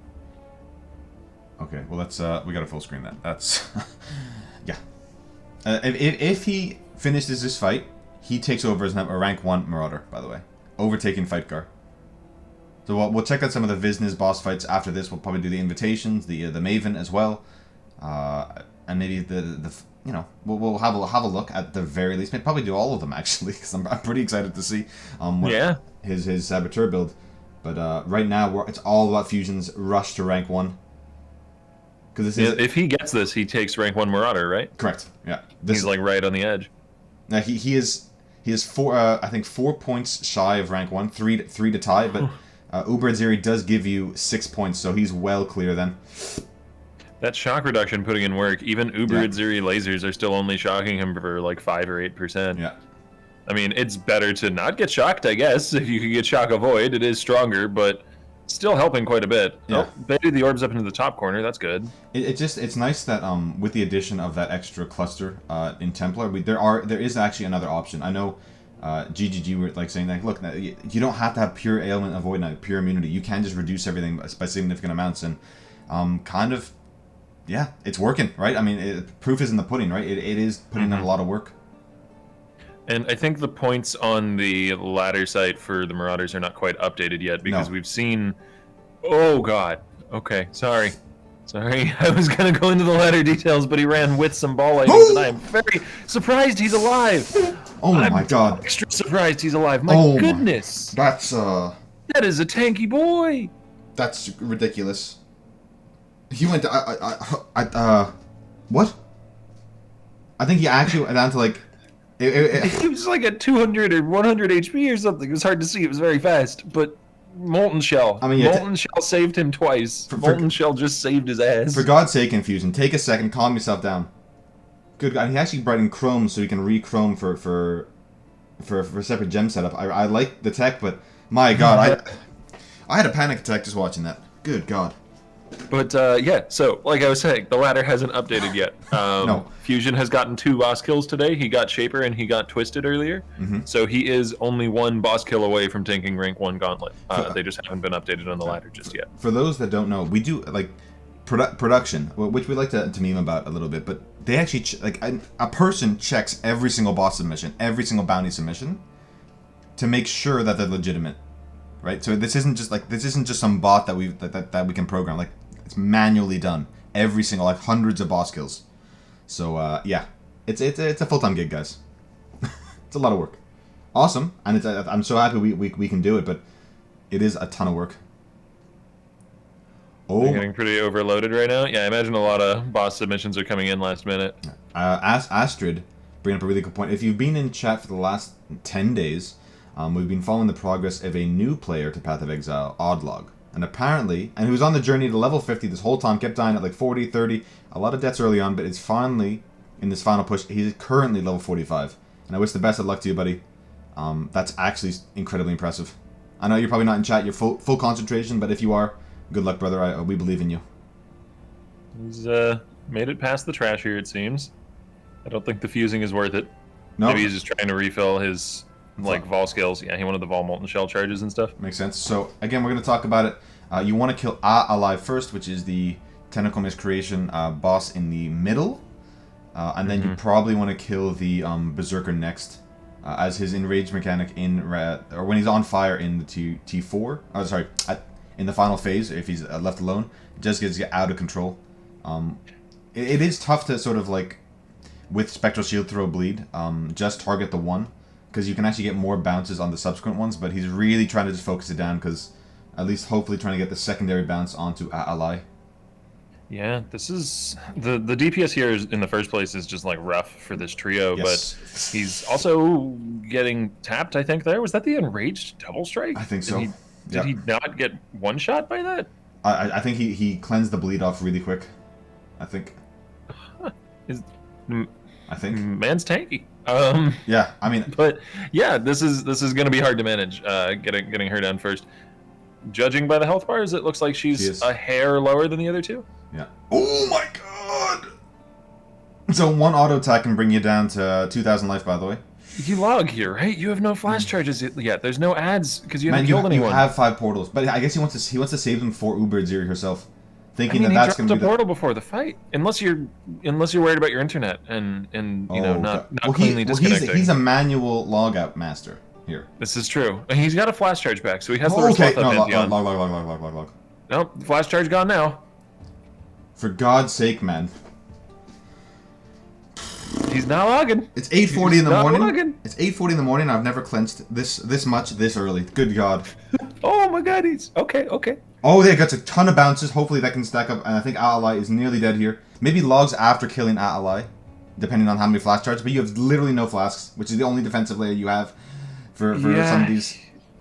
Okay, well, let's we gotta full screen that. That's yeah. If he finishes this fight, he takes over as a rank 1 Marauder, by the way, overtaking Fightgar. So we'll check out some of the Vizniz boss fights after this. We'll probably do the invitations, the Maven as well, and maybe the you know, we'll have a look at the very least. Maybe probably do all of them actually, because I'm pretty excited to see his Saboteur build. But right now it's all about Fusion's rush to rank 1. Because
if he gets this, he takes rank 1 Marauder, right?
Correct. Yeah.
He's like right on the edge.
Now he is 4 I think 4 points shy of rank 1, 3 to tie, but Uber Atziri does give you 6 points, so he's well clear then.
That shock reduction putting in work. Even Uber
Yeah.
Atziri lasers are still only shocking him for like 5 or 8%.
Yeah.
I mean, it's better to not get shocked, I guess. If you could get shock avoid, it is stronger, but still helping quite a bit.
Yeah.
Oh, baited the orbs up into the top corner. That's good.
It's nice that with the addition of that extra cluster in Templar, there is actually another option. I know GGG were like saying like, look, you don't have to have pure ailment avoid now, pure immunity. You can just reduce everything by significant amounts, and kind of, yeah, it's working, right? I mean, proof is in the pudding, right? It is putting in a lot of work.
And I think the points on the ladder site for the Marauders are not quite updated yet because we've seen... Oh, God. Okay, sorry. Sorry, I was going to go into the ladder details, but he ran with some ball lightnings, and I am very surprised he's alive.
Oh, my God.
Extra surprised he's alive. My goodness.
That's,
That is a tanky boy.
That's ridiculous. He went to... what? I think he actually went down to, like...
He was like at 200 or 100 HP or something. It was hard to see. It was very fast. But Molten Shell.
I mean, yeah,
Molten Shell saved him twice. Molten Shell just saved his ass.
For God's sake, Infusion, take a second, calm yourself down. Good God. He actually brought in Chrome so he can re-Chrome for a separate gem setup. I like the tech, but my God, I had a panic attack just watching that. Good God.
But yeah, so like I was saying, the ladder hasn't updated yet.
No.
Fusion has gotten 2 boss kills today. He got Shaper and he got Twisted earlier. So he is only 1 boss kill away from taking rank 1 Gauntlet. They just haven't been updated on the ladder just yet.
For those that don't know, we do like production, which we like to meme about a little bit, but they actually a person checks every single boss submission, every single bounty submission, to make sure that they're legitimate, right? So this isn't just some bot that we can program. Like, it's manually done every single, like, hundreds of boss kills. So yeah, it's a full-time gig, guys. It's a lot of work. Awesome, and I'm so happy we can do it, but it is a ton of work. Oh,
They're getting pretty overloaded right now. Yeah, I imagine a lot of boss submissions are coming in last minute.
Astrid bringing up a really good point. If you've been in chat for the last 10 days, we've been following the progress of a new player to Path of Exile, Oddlog. And apparently, and he was on the journey to level 50 this whole time, kept dying at like 40, 30, a lot of deaths early on, but it's finally, in this final push, he's currently level 45. And I wish the best of luck to you, buddy. That's actually incredibly impressive. I know you're probably not in chat, you're full concentration, but if you are, good luck, brother. We believe in you.
He's made it past the trash here, it seems. I don't think the fusing is worth it.
No.
Maybe he's just trying to refill his Vol skills. Yeah, he wanted the Vol Molten Shell charges and stuff.
Makes sense. So again, we're going to talk about it. You want to kill alive first, which is the Tentacle Miscreation boss in the middle. And then you probably want to kill the Berserker next, as his enrage mechanic or when he's on fire in the T4. Oh, sorry, in the final phase, if he's left alone, it just gets out of control. It is tough to sort of like, with Spectral Shield Throw Bleed, just target the one, because you can actually get more bounces on the subsequent ones, but he's really trying to just focus it down, because at least hopefully trying to get the secondary bounce onto ally.
Yeah, this is... The DPS here is, in the first place, is just like rough for this trio,
Yes.
but he's also getting tapped, I think, there. Was that the Enraged Double Strike?
I think so.
Did he not get one shot by that?
I think he cleansed the bleed off really quick. I think. I think.
Man's tanky.
Yeah, I mean.
But yeah, this is going to be hard to manage. Getting her down first. Judging by the health bars, it looks like she's a hair lower than the other two.
Yeah. Oh my God! So one auto attack can bring you down to 2,000 life, by the way.
You log here, right? You have no flash charges yet. There's no ads because you haven't killed anyone.
You have 5 portals, but I guess he wants to save them for Uber Atziri herself, thinking that's going to be
the portal before the fight. Unless you're worried about your internet and you know not cleanly disconnecting.
He's a manual logout master here.
This is true. And he's got a flash charge back, so he has the
okay.
result of Pantheon.
Log.
Nope, flash charge gone now.
For God's sake, man.
He's not logging.
It's 8:40 in the morning.
Logging.
It's 8:40 in the morning. I've never cleansed this much this early. Good God.
Oh my God, he's okay.
Oh, they got a ton of bounces. Hopefully that can stack up. And I think Ally is nearly dead here. Maybe logs after killing Ally, depending on how many flash charges. But you have literally no flasks, which is the only defensive layer you have for some of these.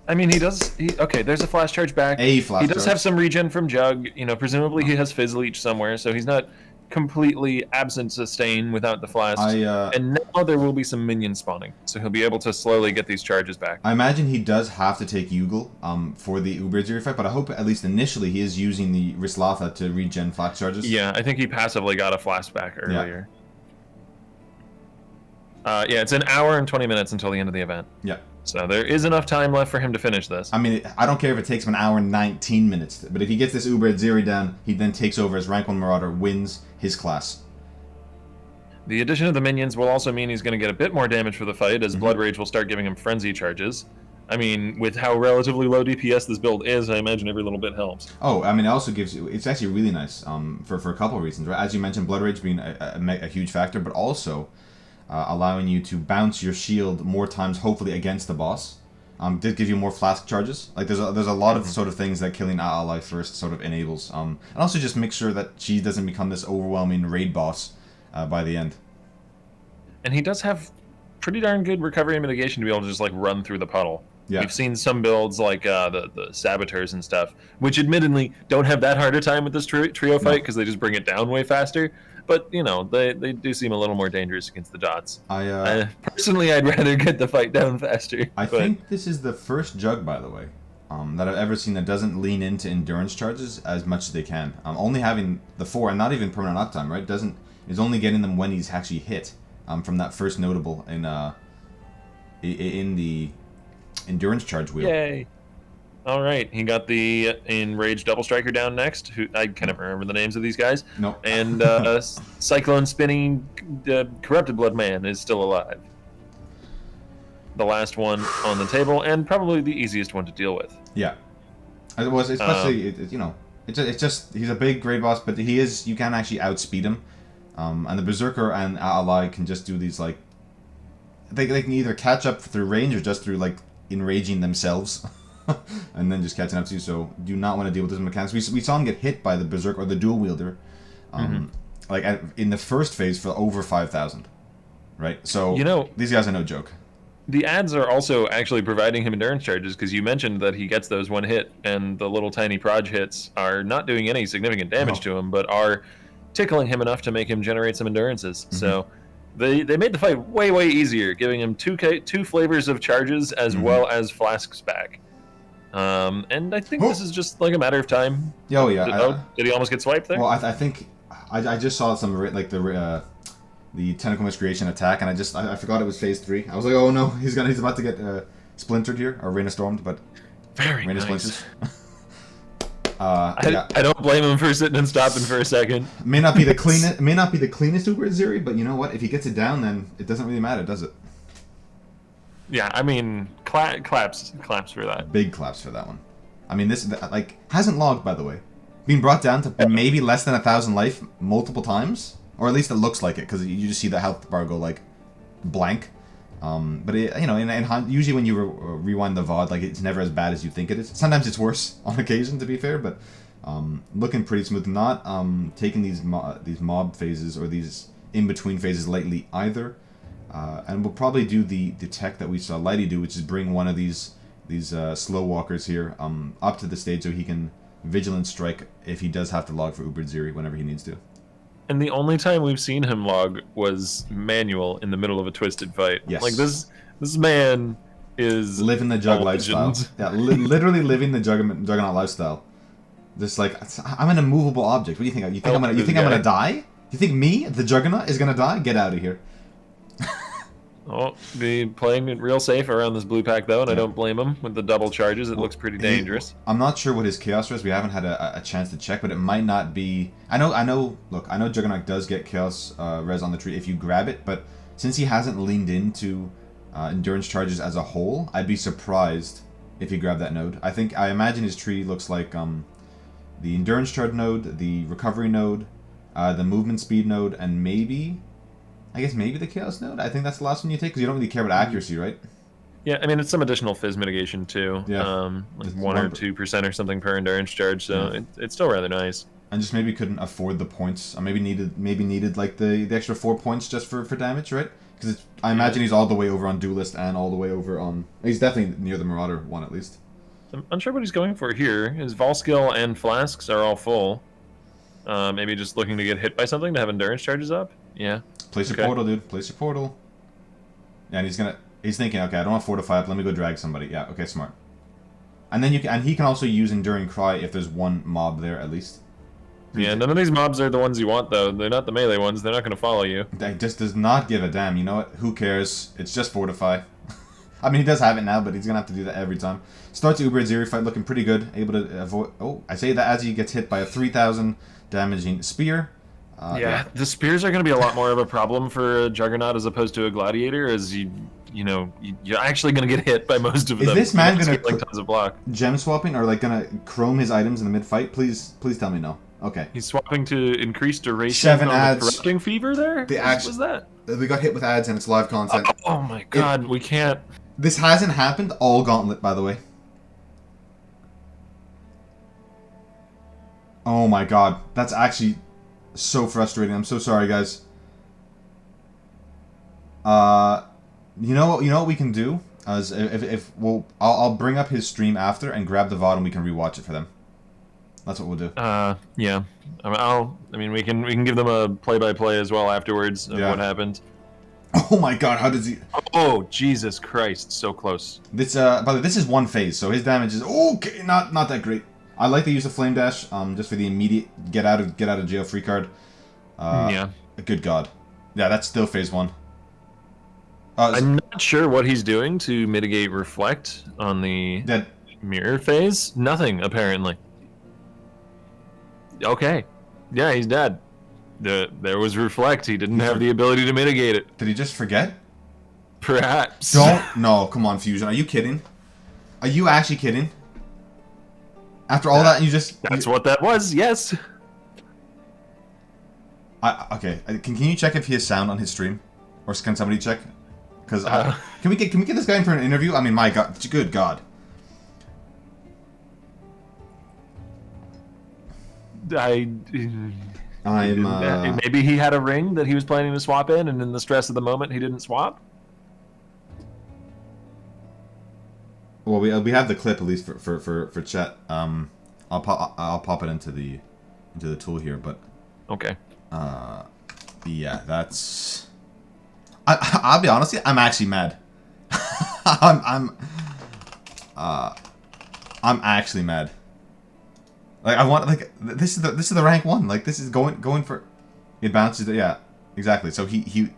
I mean, he does. Okay, there's a flash charge back.
A flash
He does
charge.
have some regen from Jug. You know, presumably he has Fizz Leech somewhere, so he's not completely absent sustain without the flash. And now there will be some minions spawning, so he'll be able to slowly get these charges back.
I imagine he does have to take Yugal for the Uber Zero fight, but I hope at least initially he is using the Rislatha to regen flash charges.
Yeah, I think he passively got a flash back earlier. Yeah, it's an hour and 20 minutes until the end of the event.
Yeah.
So there is enough time left for him to finish this.
I mean, I don't care if it takes him an hour and 19 minutes, but if he gets this Uber Atziri down, he then takes over as rank 1 Marauder, wins his class.
The addition of the minions will also mean he's going to get a bit more damage for the fight, as Blood Rage will start giving him frenzy charges. I mean, with how relatively low DPS this build is, I imagine every little bit helps.
Oh, I mean, it also gives you... It's actually really nice for a couple of reasons, right? As you mentioned, Blood Rage being a huge factor, but also allowing you to bounce your shield more times, hopefully, against the boss. Did give you more flask charges. Like, there's a lot of sort of things that killing Ally first sort of enables. And also just make sure that she doesn't become this overwhelming raid boss by the end. And
he does have pretty darn good recovery and mitigation to be able to just, like, run through the puddle.
Yeah.
We've seen some builds like the Saboteurs and stuff, which admittedly don't have that hard a time with this trio fight because they just bring it down way faster. But, you know, they do seem a little more dangerous against the dots. Personally, I'd rather get the fight down faster.
I think this is the first Jug, by the way, that I've ever seen that doesn't lean into endurance charges as much as they can. Only having the 4, and not even permanent uptime, right? Is only getting them when he's actually hit from that first notable in the endurance charge wheel.
Yay! All right, he got the Enraged Double Striker down next. Who I can't remember the names of these guys.
No.
And Cyclone Spinning Corrupted Blood Man is still alive. The last one on the table, and probably the easiest one to deal with.
Yeah, it was especially you know it's just he's a big great boss, but you can actually outspeed him, and the Berserker and Ally can just do these like they can either catch up through range or just through like enraging themselves. And then just catching up to you, so do not want to deal with those mechanics. We saw him get hit by the Berserk or the dual wielder, like in the first phase for over 5,000, right? So
you know
these guys are no joke.
The ads are also actually providing him endurance charges because you mentioned that he gets those one hit, and the little tiny proj hits are not doing any significant damage to him, but are tickling him enough to make him generate some endurances. So they made the fight way easier, giving him two flavors of charges as well as flasks back. And I think this is just like a matter of time.
Oh yeah.
Did he almost get swiped there?
Well, I think I just saw some like the Tentacle Miscreation attack, and I forgot it was phase 3. I was like, oh no, he's about to get splintered here or Raina Stormed, but
very
Raina
nice.
Splinters.
I don't blame him for sitting and stopping for a second.
May not be the cleanest Uber Atziri, but you know what? If he gets it down, then it doesn't really matter, does it?
Yeah, I mean, claps for that.
Big claps for that one. I mean, this like hasn't logged, by the way. Being brought down to maybe less than 1,000 life multiple times, or at least it looks like it, because you just see the health bar go like blank. But it, you know, usually when you rewind the VOD, like it's never as bad as you think it is. Sometimes it's worse on occasion, to be fair, but looking pretty smooth. Not taking these mob phases or these in between phases lightly either. And we'll probably do the tech that we saw Lighty do, which is bring one of these slow walkers here up to the stage so he can vigilant strike if he does have to log for Uber Atziri whenever he needs to.
And the only time we've seen him log was manual in the middle of a twisted fight.
Yes.
Like this man is
living the Jug lifestyle. Yeah, literally living the Juggernaut lifestyle. Just like I'm an immovable object. What do you think? You think I'm gonna die? You think me, the Juggernaut, is gonna die? Get out of here.
Oh, be playing it real safe around this blue pack though, and I don't blame him with the double charges. It looks pretty dangerous.
I'm not sure what his chaos is. We haven't had a chance to check, but it might not be. I know. Look, I know Juggernaut does get chaos res on the tree if you grab it, but since he hasn't leaned into endurance charges as a whole, I'd be surprised if he grabbed that node. I imagine his tree looks like the endurance charge node, the recovery node, the movement speed node, and maybe the chaos node. I think that's the last one you take because you don't really care about accuracy, right?
Yeah, I mean it's some additional fizz mitigation too.
Yeah,
like 1 or 2% or something per endurance charge, so it's still rather nice.
and just maybe couldn't afford the points, or maybe needed like the extra 4 points just for damage, right? Because I imagine he's all the way over on Duelist and all the way over on. He's definitely near the Marauder one at least.
I'm unsure what he's going for here. His Vol skill and Flasks are all full. Maybe just looking to get hit by something to have endurance charges up. Yeah.
Place your portal, dude. Place your portal. Yeah, and he's thinking, okay, I don't want fortify up. Let me go drag somebody. Yeah, okay, smart. And then he can also use Enduring Cry if there's one mob there at least.
Yeah, none of these mobs are the ones you want though. They're not the melee ones. They're not going to follow you.
That just does not give a damn. You know what? Who cares? It's just fortify. I mean, he does have it now, but he's gonna have to do that every time. Starts the Atziri fight looking pretty good. Able to avoid. Oh, I say that as he gets hit by a 3,000 damaging spear.
Yeah, the spears are going to be a lot more of a problem for a Juggernaut as opposed to a Gladiator, as you're actually going to get hit by most of them.
Is this man going to
tons of block?
Gem swapping or like going to chrome his items in the mid fight? Please tell me no. Okay.
He's swapping to increase duration.
7
on
ads.
The corrupting fever there. What was that?
We got hit with ads and it's live content.
Oh my god, we can't.
This hasn't happened all Gauntlet, by the way. Oh my god, that's actually so frustrating. I'm so sorry, guys. You know what we can do? As I'll bring up his stream after and grab the VOD and we can rewatch it for them. That's what we'll do.
Yeah. I mean, we can give them a play-by-play as well afterwards of what happened.
Oh my god, how does he?
Oh Jesus Christ, so close.
This by the way, this is one phase, so his damage is okay, not that great. I like to use the flame dash, just for the immediate get out of jail free card.
Yeah.
Good god. Yeah, that's still phase 1.
I'm not sure what he's doing to mitigate reflect on the mirror phase. Nothing, apparently. Okay. Yeah, he's dead. There was reflect. He didn't have the ability to mitigate it.
Did he just forget?
Perhaps.
No, come on, Fusion. Are you kidding? Are you actually kidding? After all that, you just...
That's what that was, yes.
Okay, can you check if he has sound on his stream? Or can somebody check? Because can we get this guy in for an interview? I mean, my god, good god.
Maybe he had a ring that he was planning to swap in, and in the stress of the moment, he didn't swap.
Well, we have the clip at least for chat. I'll pop it into the tool here, but
okay.
Yeah, that's. I'll be honest, I'm actually mad. I'm actually mad. Like I want this is the rank 1. Like this is going for. It bounces. Yeah, exactly. So he.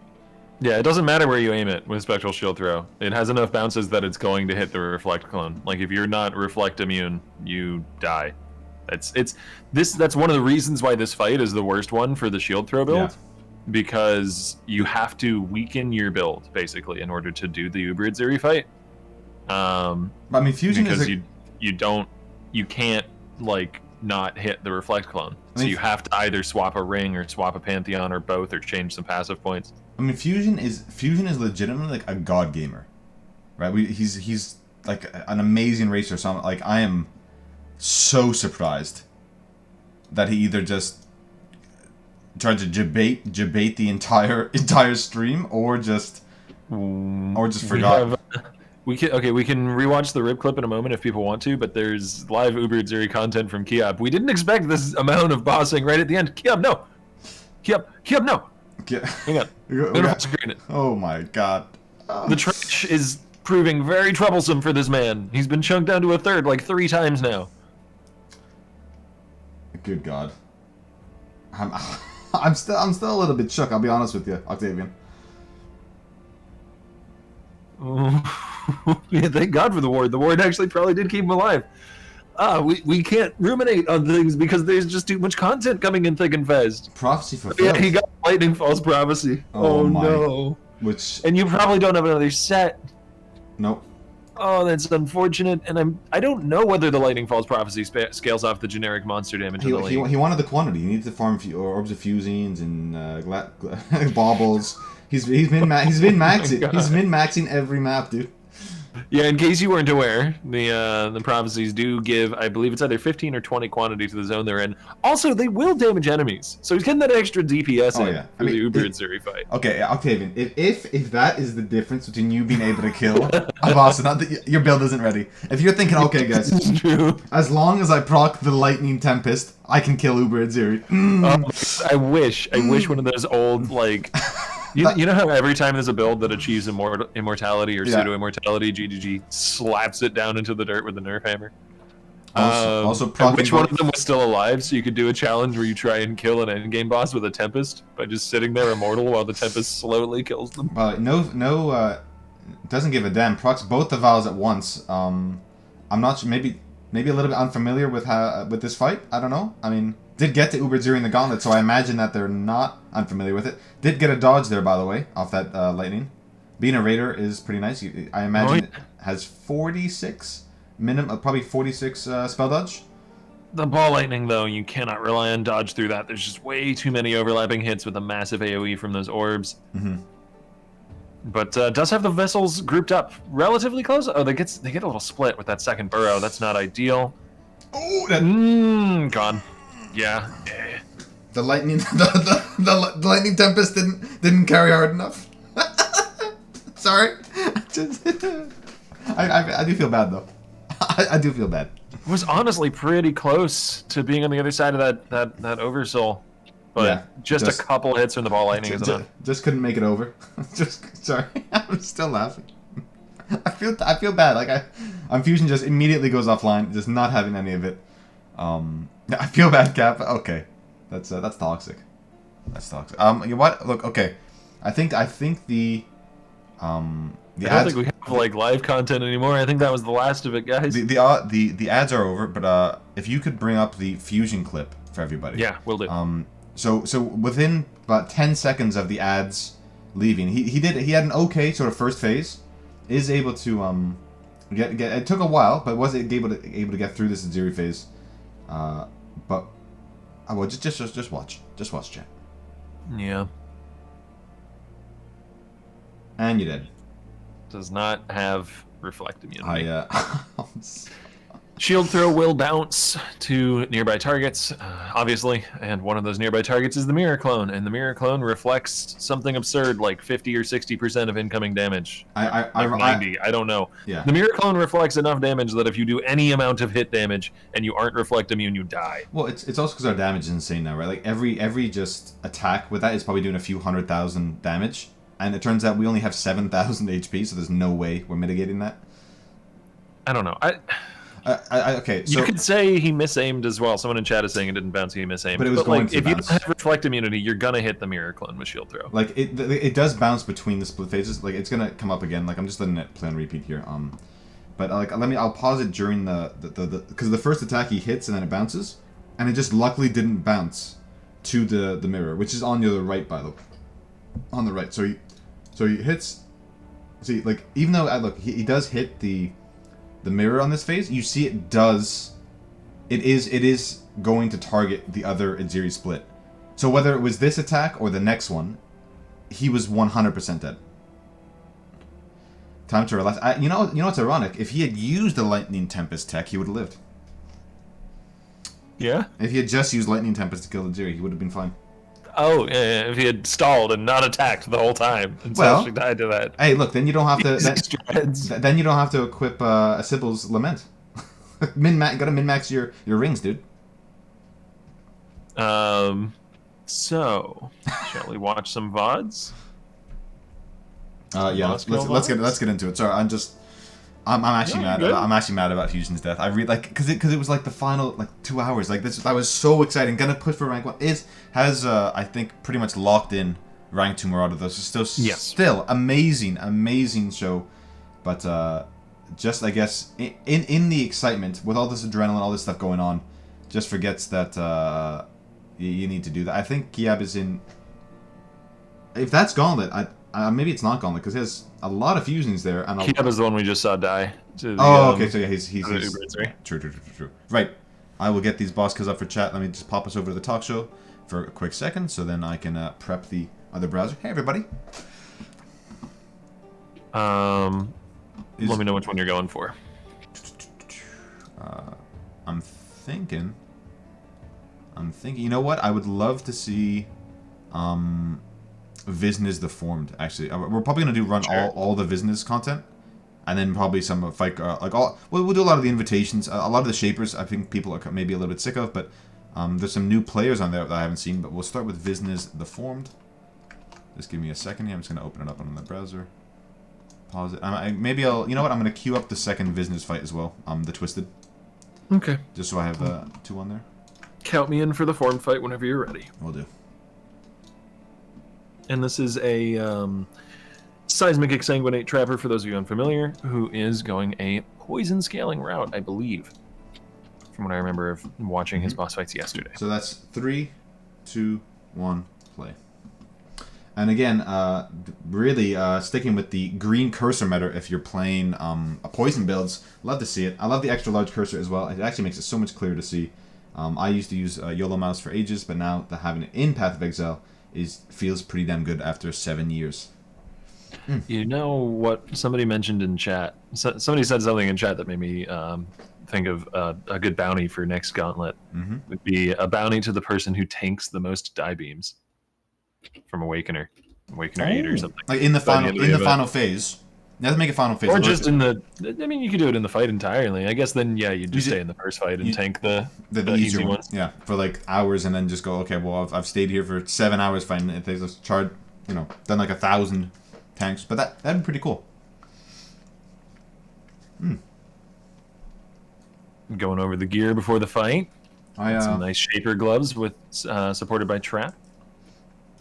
Yeah, it doesn't matter where you aim it with Spectral Shield Throw. It has enough bounces that it's going to hit the Reflect clone. Like if you're not Reflect immune, you die. That's one of the reasons why this fight is the worst one for the Shield Throw build, because you have to weaken your build basically in order to do the Atziri fight.
I mean, Fusion
because
is
you can't like not hit the Reflect clone. So you have to either swap a ring or swap a Pantheon or both, or change some passive points.
I mean, Fusion is legitimately like a god gamer, right? He's like an amazing racer. So like I am so surprised that he either just tried to debate the entire stream, or just forgot.
We can rewatch the rip clip in a moment if people want to, but there's live Atziri content from Kiab. We didn't expect this amount of bossing right at the end. Kiab, no. Kiab, no. Hang on.
Oh my god.
The trash is proving very troublesome for this man. He's been chunked down to a third like 3 times now.
Good god. I'm still a little bit shook, I'll be honest with you, Octavian.
Yeah, thank God for the ward. The ward actually probably did keep him alive. We can't ruminate on things because there's just too much content coming in thick and fast.
Prophecy fulfilled.
Yeah, he got lightning false prophecy. Oh no. And you probably don't have another set.
Nope.
Oh, that's unfortunate. And I don't know whether the lightning false prophecy scales off the generic monster damage.
He wanted the quantity. He needs to farm orbs of fusings and baubles. He's been maxing. He's been maxing every map, dude.
Yeah, in case you weren't aware, the prophecies do give, I believe it's either 15 or 20 quantity to the zone they're in. Also, they will damage enemies, so he's getting that extra DPS for the Uber Atziri fight.
Okay, Octavian, if that is the difference between you being able to kill a boss and not that your build isn't ready. If you're thinking, okay, guys, as long as I proc the Lightning Tempest, I can kill Uber Atziri.
I wish one of those old like. You know how every time there's a build that achieves immortality or pseudo-immortality, GGG slaps it down into the dirt with a nerf hammer?
Also
which one of them was still alive, so you could do a challenge where you try and kill an endgame boss with a Tempest by just sitting there immortal while the Tempest slowly kills them?
Doesn't give a damn. Procs both the Vials at once. I'm not sure, maybe a little bit unfamiliar with this fight. I don't know. I mean, did get to Uber Atziri in the Gauntlet, so I imagine that they're not unfamiliar with it. Did get a dodge there, by the way, off that lightning. Being a raider is pretty nice. I imagine it has 46 minimum, probably 46 spell dodge.
The ball lightning, though, you cannot rely on dodge through that. There's just way too many overlapping hits with a massive AoE from those orbs. But does have the vessels grouped up relatively close. Oh, they get a little split with that second burrow. That's not ideal.
Oh,
gone. Yeah.
The lightning, the lightning tempest didn't carry hard enough. Sorry. I do feel bad though. I do feel bad.
It was honestly pretty close to being on the other side of that oversoul, but yeah, just a couple hits from the ball lightning is enough.
Just couldn't make it over. Sorry. I'm still laughing. I feel bad. Like Fusion just immediately goes offline, just not having any of it. I feel bad, Cap. Okay, that's toxic. That's toxic. You know what? Look, okay. I think the I don't
think we have like live content anymore. I think that was the last of it, guys.
The ads are over, but if you could bring up the Fusion clip for everybody.
Yeah, we'll do.
So within about 10 seconds of the ads leaving, he had an okay sort of first phase, is able to get it took a while, but was able to get through this Atziri phase. But well, just watch chat.
Yeah.
And you're dead.
Does not have reflect immunity. Shield throw will bounce to nearby targets, obviously, and one of those nearby targets is the mirror clone, and the mirror clone reflects something absurd like 50 or 60% of incoming damage. 90, I don't know.
Yeah.
The mirror clone reflects enough damage that if you do any amount of hit damage and you aren't reflect immune, you die.
Well, it's also because our damage is insane now, right? Like every just attack with that is probably doing a few 100,000 damage, and it turns out we only have 7,000 HP, so there's no way we're mitigating that.
I don't know.
Okay, so
you could say he misaimed as well. Someone in chat is saying it didn't bounce. He misaimed.
But it was going to
if
bounce.
You don't have reflect immunity, you're gonna hit the mirror clone with shield throw.
Like it does bounce between the split phases. Like it's gonna come up again. Like I'm just letting it play on repeat here. But like I'll pause it during the because the first attack he hits and then it bounces, and it just luckily didn't bounce to the mirror, which is on the right, by the way. On the right. So he hits. See, like even though look he does hit the mirror on this phase, you see it is going to target the other Atziri split. So whether it was this attack or the next one, he was 100% dead. Time to relax. You know what's ironic? If he had used the Lightning Tempest tech, he would have lived.
Yeah?
If he had just used Lightning Tempest to kill Atziri, he would have been fine.
Oh, yeah, if he had stalled and not attacked the whole time, and so she died to that.
Hey, look, then you don't have to. Then you don't have to equip a Sybil's Lament. Gotta min-max your rings, dude.
So shall we watch some VODs?
Yeah, let's get into it. Sorry, I'm actually mad. I'm actually mad about Fusion's death. I really like because it was like the final 2 hours. Like that was so exciting. Gonna push for rank 1. Has I think pretty much locked in rank 2 Marauder though. So still amazing show. But just I guess in the excitement with all this adrenaline, all this stuff going on, just forgets that you need to do that. I think Kiab is in. If that's Gauntlet, maybe it's not Gauntlet because he has a lot of fusions there. And
Kiab is the one we just saw die.
Okay, so yeah, he's true. Right, I will get these boss kills up for chat. Let me just pop us over to the talk show for a quick second, so then I can prep the other browser. Hey everybody.
Let me know which one you're going for.
I'm thinking. You know what? I would love to see Visnez the Formed. Actually, we're probably gonna run all the Visnez content, and then probably some fight we'll do a lot of the invitations, a lot of the shapers. I think people are maybe a little bit sick of, but there's some new players on there that I haven't seen. But we'll start with Visnez the Formed. Just give me a second here. I'm just gonna open it up on the browser. Pause it. Maybe I'll. You know what? I'm gonna queue up the second Visnez fight as well. The Twisted.
Okay.
Just so I have 2 on there.
Count me in for the form fight whenever you're ready.
Will do.
And this is a seismic Sanguinate Trapper, for those of you unfamiliar, who is going a poison scaling route, I believe. From what I remember of watching his boss fights yesterday.
So that's 3, 2, 1, play. And again, really sticking with the green cursor meta if you're playing a poison builds. Love to see it. I love the extra large cursor as well. It actually makes it so much clearer to see. I used to use YOLO mouse for ages, but now having it in Path of Exile feels pretty damn good after 7 years.
You know what somebody mentioned in chat? Somebody said something in chat that made me think of a good bounty for next gauntlet. Would be a bounty to the person who tanks the most die beams from Awakener 8 or something.
Like in the final phase. You have to make a final phase.
Or just in the... I mean, you could do it in the fight entirely. I guess then, yeah, you just stay in the first fight and tank the easy ones.
Yeah, for like hours and then just go, okay, well, I've stayed here for 7 hours fighting it. They've just done like 1,000 tanks. But that'd be pretty cool.
Going over the gear before the fight. Some nice shaper gloves with supported by trap.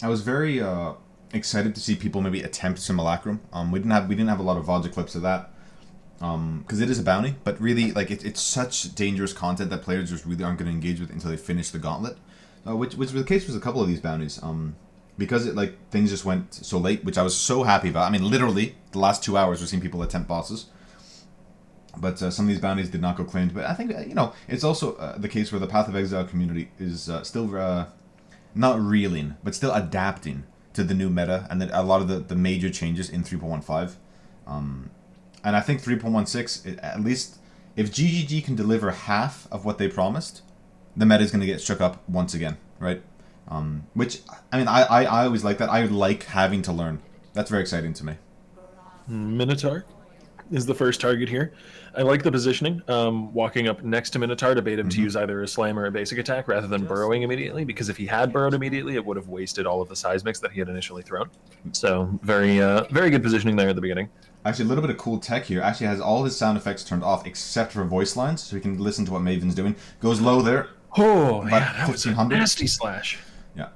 I was very excited to see people maybe attempt Simulacrum. We didn't have a lot of VOD clips of that because it is a bounty, but really like it's such dangerous content that players just really aren't going to engage with until they finish the gauntlet. Which was the case with a couple of these bounties. Because things just went so late, which I was so happy about. I mean, literally the last 2 hours we're seeing people attempt bosses. But some of these bounties did not go claimed. But I think it's also the case where the Path of Exile community is still not reeling, but still adapting to the new meta and a lot of the major changes in 3.15. And I think 3.16, at least if GGG can deliver half of what they promised, the meta is going to get shook up once again, right? Which, I mean, I always like that. I like having to learn. That's very exciting to me.
Minotaur is the first target here. I like the positioning. Walking up next to Minotaur to bait him to use either a slam or a basic attack rather than burrowing immediately, because if he had burrowed immediately, it would have wasted all of the seismics that he had initially thrown. So very good positioning there at the beginning.
Actually, a little bit of cool tech here. Actually has all his sound effects turned off except for voice lines, so we can listen to what Maven's doing. Goes low there.
Oh, yeah, that was a nasty slash.
Yeah.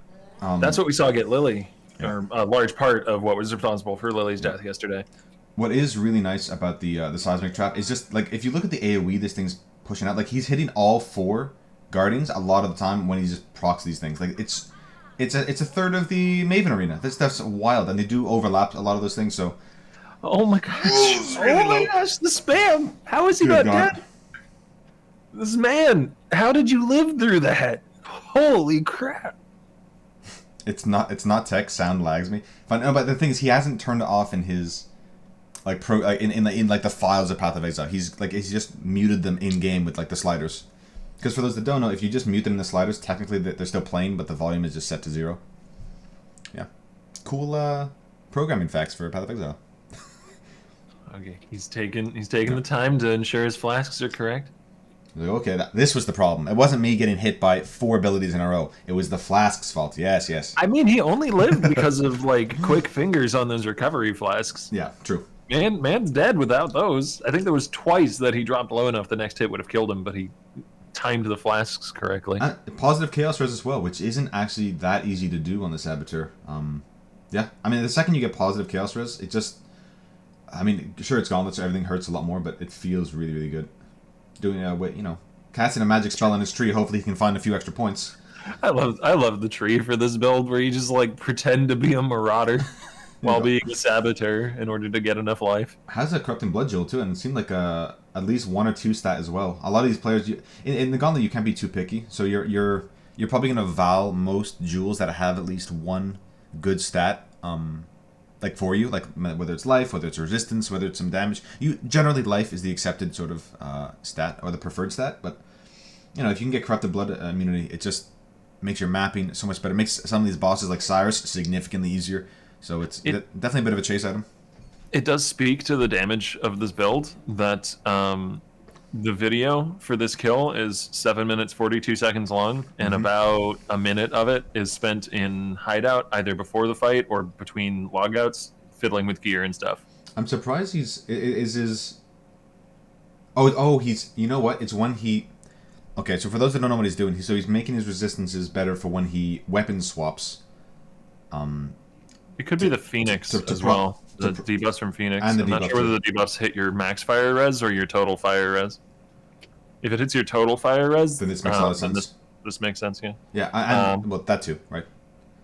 That's what we saw get Lily, or a large part of what was responsible for Lily's death yesterday.
What is really nice about the seismic trap is just like if you look at the AoE this thing's pushing out, like he's hitting all 4 guardians a lot of the time when he just procs these things. Like it's a third of the Maven arena. This stuff's wild, and they do overlap a lot of those things. So,
oh my gosh, the spam! How is he not dead? This man, how did you live through that? Holy crap!
It's not tech. Sound lags me. But the thing is, he hasn't turned it off in his. In the files of Path of Exile, he's just muted them in game with the sliders. Because for those that don't know, if you just mute them in the sliders, technically they're still playing, but the volume is just set to 0. Yeah, cool programming facts for Path of Exile.
Okay, he's taken the time to ensure his flasks are correct.
Okay, this was the problem. It wasn't me getting hit by 4 abilities in a row. It was the Flask's fault. Yes.
I mean, he only lived because of quick fingers on those recovery flasks.
Yeah, true.
Man's dead without those. I think there was twice that he dropped low enough the next hit would have killed him, but he timed the flasks correctly.
Positive chaos res as well, which isn't actually that easy to do on the Saboteur. Yeah, I mean, the second you get positive chaos res, it just... I mean, sure, it's gauntlet, so everything hurts a lot more, but it feels really, really good. Doing, casting a magic spell on his tree, hopefully he can find a few extra points.
I love the tree for this build, where you just, pretend to be a Marauder. While being a Saboteur in order to get enough life.
Has a Corrupting Blood Jewel too, and it seemed like at least 1 or 2 stat as well. A lot of these players, in the Gauntlet, you can't be too picky, so you're probably gonna val most jewels that have at least 1 good stat. like for you, like whether it's life, whether it's resistance, whether it's some damage. Generally life is the accepted sort of stat or the preferred stat, but you know, if you can get corrupted blood immunity, it just makes your mapping so much better. It makes some of these bosses like Cyrus significantly easier. So it's definitely a bit of a chase item.
It does speak to the damage of this build that the video for this kill is 7 minutes 42 seconds long, and about a minute of it is spent in hideout, either before the fight or between logouts, fiddling with gear and stuff.
I'm surprised he's he's, you know what? It's when he. Okay, so for those that don't know what he's doing, he's making his resistances better for when he weapon swaps.
It could be the Phoenix as well. The debuffs from Phoenix.
And
I'm not sure whether the debuffs hit your max fire res or your total fire res. If it hits your total fire res,
then this makes a lot of sense.
This makes sense, yeah.
Yeah, and well, that too, right?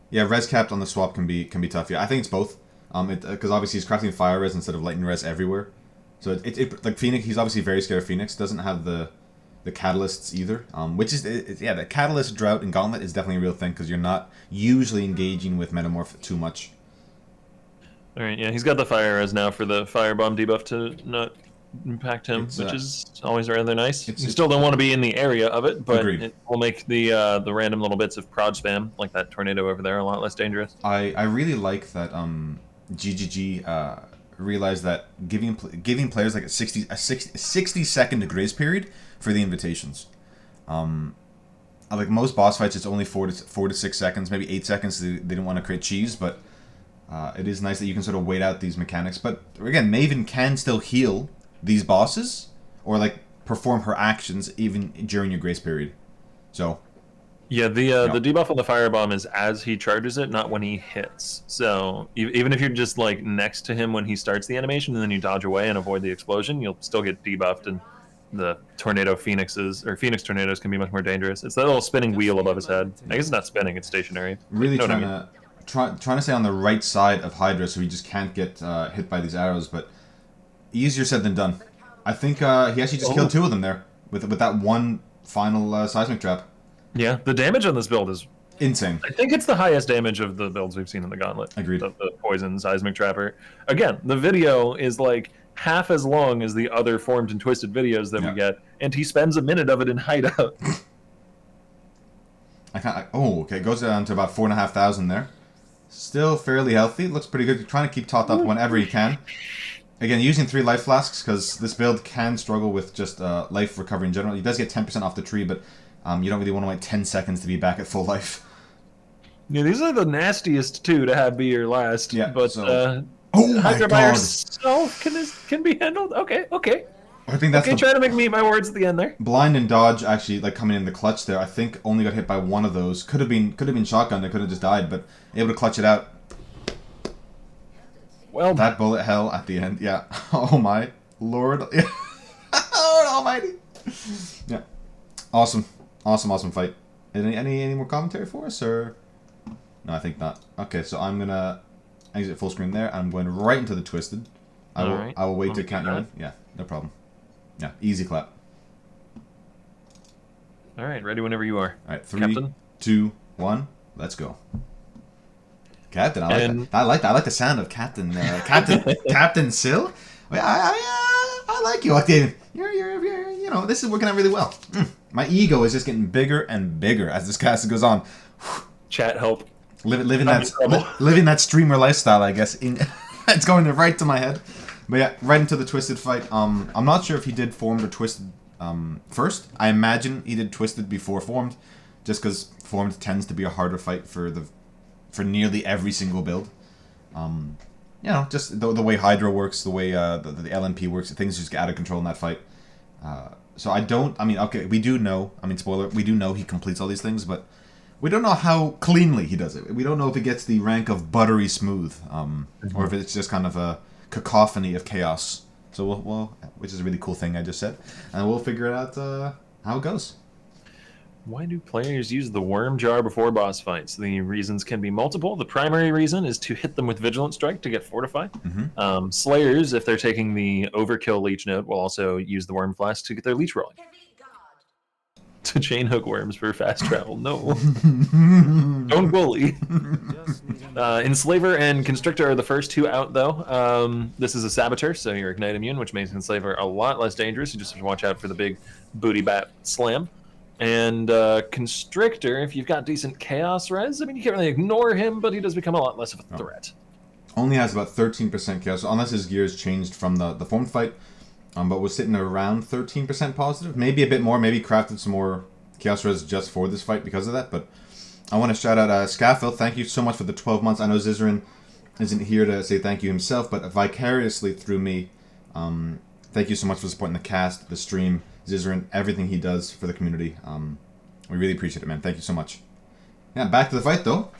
Yeah, res capped on the swap can be tough. Yeah, I think it's both. Because obviously he's crafting fire res instead of lightning res everywhere. So it like Phoenix, he's obviously very scared of Phoenix. Doesn't have the catalysts either. Which is the catalyst drought in Gauntlet is definitely a real thing because you're not usually engaging with Metamorph too much.
All right, yeah, he's got the fire res now for the firebomb debuff to not impact him, which is always rather nice. You still don't want to be in the area of it, but it will make the random little bits of prod spam, like that tornado over there, a lot less dangerous.
I really like that GGG realized that giving players like a 60 second grace period for the invitations. Like most boss fights, it's only 4 to 6 seconds, maybe 8 seconds. They didn't want to create cheese, but it is nice that you can sort of wait out these mechanics. But again, Maven can still heal these bosses or like perform her actions even during your grace period. So
yeah, the debuff on the firebomb is as he charges it, not when he hits. So even if you're just like next to him when he starts the animation and then you dodge away and avoid the explosion, you'll still get debuffed, and the tornado Phoenix tornadoes can be much more dangerous. It's that little spinning wheel above his head. I guess it's not spinning, it's stationary.
Really trying to stay on the right side of Hydra so he just can't get hit by these arrows, but easier said than done. I think he actually just killed 2 of them there with that one final seismic trap.
Yeah, the damage on this build is
insane.
I think it's the highest damage of the builds we've seen in the Gauntlet.
Agreed.
The poison seismic trapper. Again, the video is like half as long as the other formed and twisted videos that we get, and he spends a minute of it in hideout.
Okay, it goes down to about 4,500 there. Still fairly healthy. Looks pretty good. Trying to keep topped up whenever he can. Again, using 3 life flasks because this build can struggle with just life recovery in general. He does get 10% off the tree, but you don't really want to wait 10 seconds to be back at full life.
Yeah, these are the nastiest 2 to have be your last.
Yeah,
but
Hydra
by herself can be handled. Okay.
I think that's
try to make me eat my words at the end there.
Blind and dodge actually like coming in the clutch there. I think only got hit by one of those. Could have been shotgun. They could have just died, but able to clutch it out.
Well,
that bullet hell at the end. Yeah. Oh my lord. Lord Almighty. Yeah. Awesome fight. Any more commentary for us or? No, I think not. Okay, so I'm gonna exit full screen there. I'm going right into the twisted. I will wait to count you in. Yeah, no problem. Yeah, easy clap.
All right, ready whenever you are.
All right, 3, 2, 1, let's go. Captain, I like the sound of Captain Captain Sil. I like you, Octavian. You're this is working out really well. My ego is just getting bigger and bigger as this cast goes on.
Chat help.
Living that streamer lifestyle, I guess. It's going right to my head. But yeah, right into the twisted fight. I'm not sure if he did formed or twisted first. I imagine he did twisted before formed, just because formed tends to be a harder fight for nearly every single build. Just the way Hydra works, the way the LMP works, things just get out of control in that fight. We do know, spoiler, we do know he completes all these things, but we don't know how cleanly he does it. We don't know if he gets the rank of buttery smooth, or if it's just kind of a cacophony of chaos. So we'll which is a really cool thing I just said, and we'll figure it out how it goes.
Why do players use the worm jar before boss fights? The reasons can be multiple. The primary reason is to hit them with Vigilant Strike to get Fortify. Slayers, if they're taking the Overkill Leech node, will also use the Worm Flask to get their Leech rolling. to chain hook worms for fast travel. No. Don't bully. Enslaver and Constrictor are the first two out, though. This is a Saboteur, so you're Ignite immune, which makes Enslaver a lot less dangerous. You just have to watch out for the big booty bat slam. And Constrictor, if you've got decent Chaos Res, I mean, you can't really ignore him, but he does become a lot less of a threat.
Only has about 13% Chaos, unless his gear is changed from the formed fight. But was sitting around 13% positive. Maybe a bit more. Maybe crafted some more Chaos Res just for this fight because of that. But I want to shout out Scaffill. Thank you so much for the 12 months. I know Zizaran isn't here to say thank you himself, but vicariously through me, thank you so much for supporting the cast, the stream, Zizaran, everything he does for the community. We really appreciate it, man. Thank you so much. Yeah, back to the fight, though.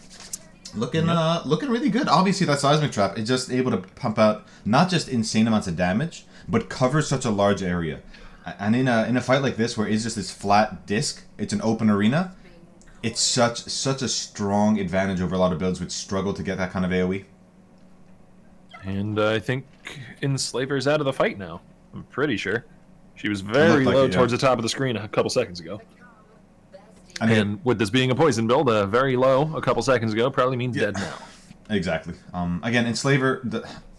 Looking really good. Obviously, that Seismic Trap is just able to pump out not just insane amounts of damage, but covers such a large area. And in a fight like this, where it's just this flat disc, it's an open arena, it's such a strong advantage over a lot of builds which struggle to get that kind of AoE.
And I think Enslaver's out of the fight now. I'm pretty sure. She was very low towards the top of the screen a couple seconds ago. And with this being a poison build, very low a couple seconds ago probably means dead now.
Exactly. Again, Enslaver,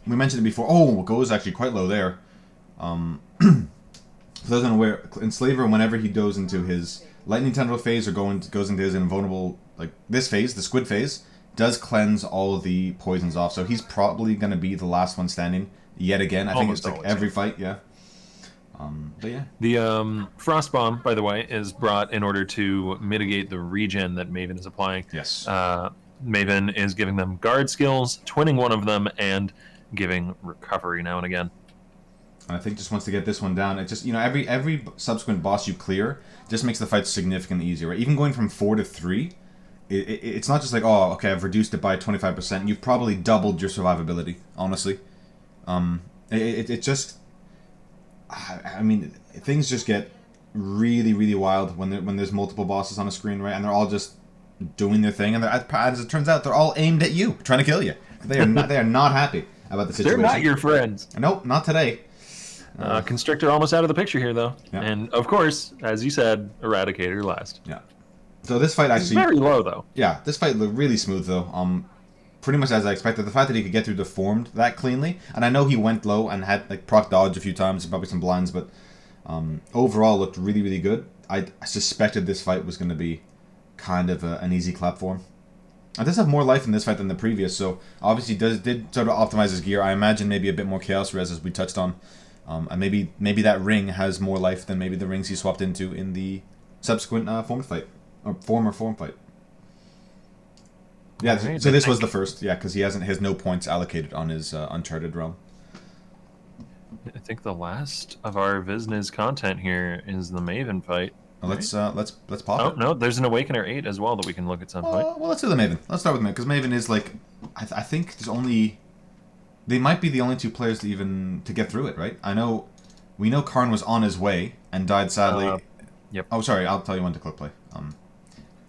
we mentioned it before. Oh, goes actually quite low there. For those unaware, Enslaver, whenever he goes into his Lightning Tendril phase or goes into his invulnerable, like this phase, the Squid phase, does cleanse all the poisons off. So he's probably going to be the last one standing yet again. I think it's like every fight, yeah. But yeah.
The Frost Bomb, by the way, is brought in order to mitigate the regen that Maven is applying.
Yes.
Maven is giving them guard skills, twinning one of them, and giving recovery now and again.
I think just wants to get this one down. It just, every subsequent boss you clear just makes the fight significantly easier, right? Even going from 4 to 3, it's not just like, oh, okay, I've reduced it by 25%. You've probably doubled your survivability, honestly. It just... I mean, things just get really, really wild when there's multiple bosses on a screen, right? And they're all just doing their thing, and as it turns out, they're all aimed at you, trying to kill you. They are not happy about the situation.
They're not your friends.
Nope, not today.
Constrictor almost out of the picture here, though.
Yeah.
And, of course, as you said, Eradicator last.
Yeah. So this fight actually...
It's very low, though.
Yeah, this fight looked really smooth, though. Pretty much as I expected. The fact that he could get through deformed that cleanly, and I know he went low and had like proc dodge a few times, probably some blinds, but overall looked really, really good. I suspected this fight was going to be kind of an easy clap for him. It does have more life in this fight than the previous, so obviously did sort of optimize his gear. I imagine maybe a bit more chaos res as we touched on, and maybe that ring has more life than maybe the rings he swapped into in the subsequent formed fight or former form fight. Yeah, right, so this was the first, because he has no points allocated on his Uncharted realm.
I think the last of our Visniz content here is the Maven fight.
Right? Let's pop it.
Oh no, there's an Awakener 8 as well that we can look at some point.
Well, let's do the Maven. Let's start with Maven because Maven is like, I think there's only, they might be the only two players to get through it, right? We know Karn was on his way and died sadly.
Yep.
Oh, sorry, I'll tell you when to click play.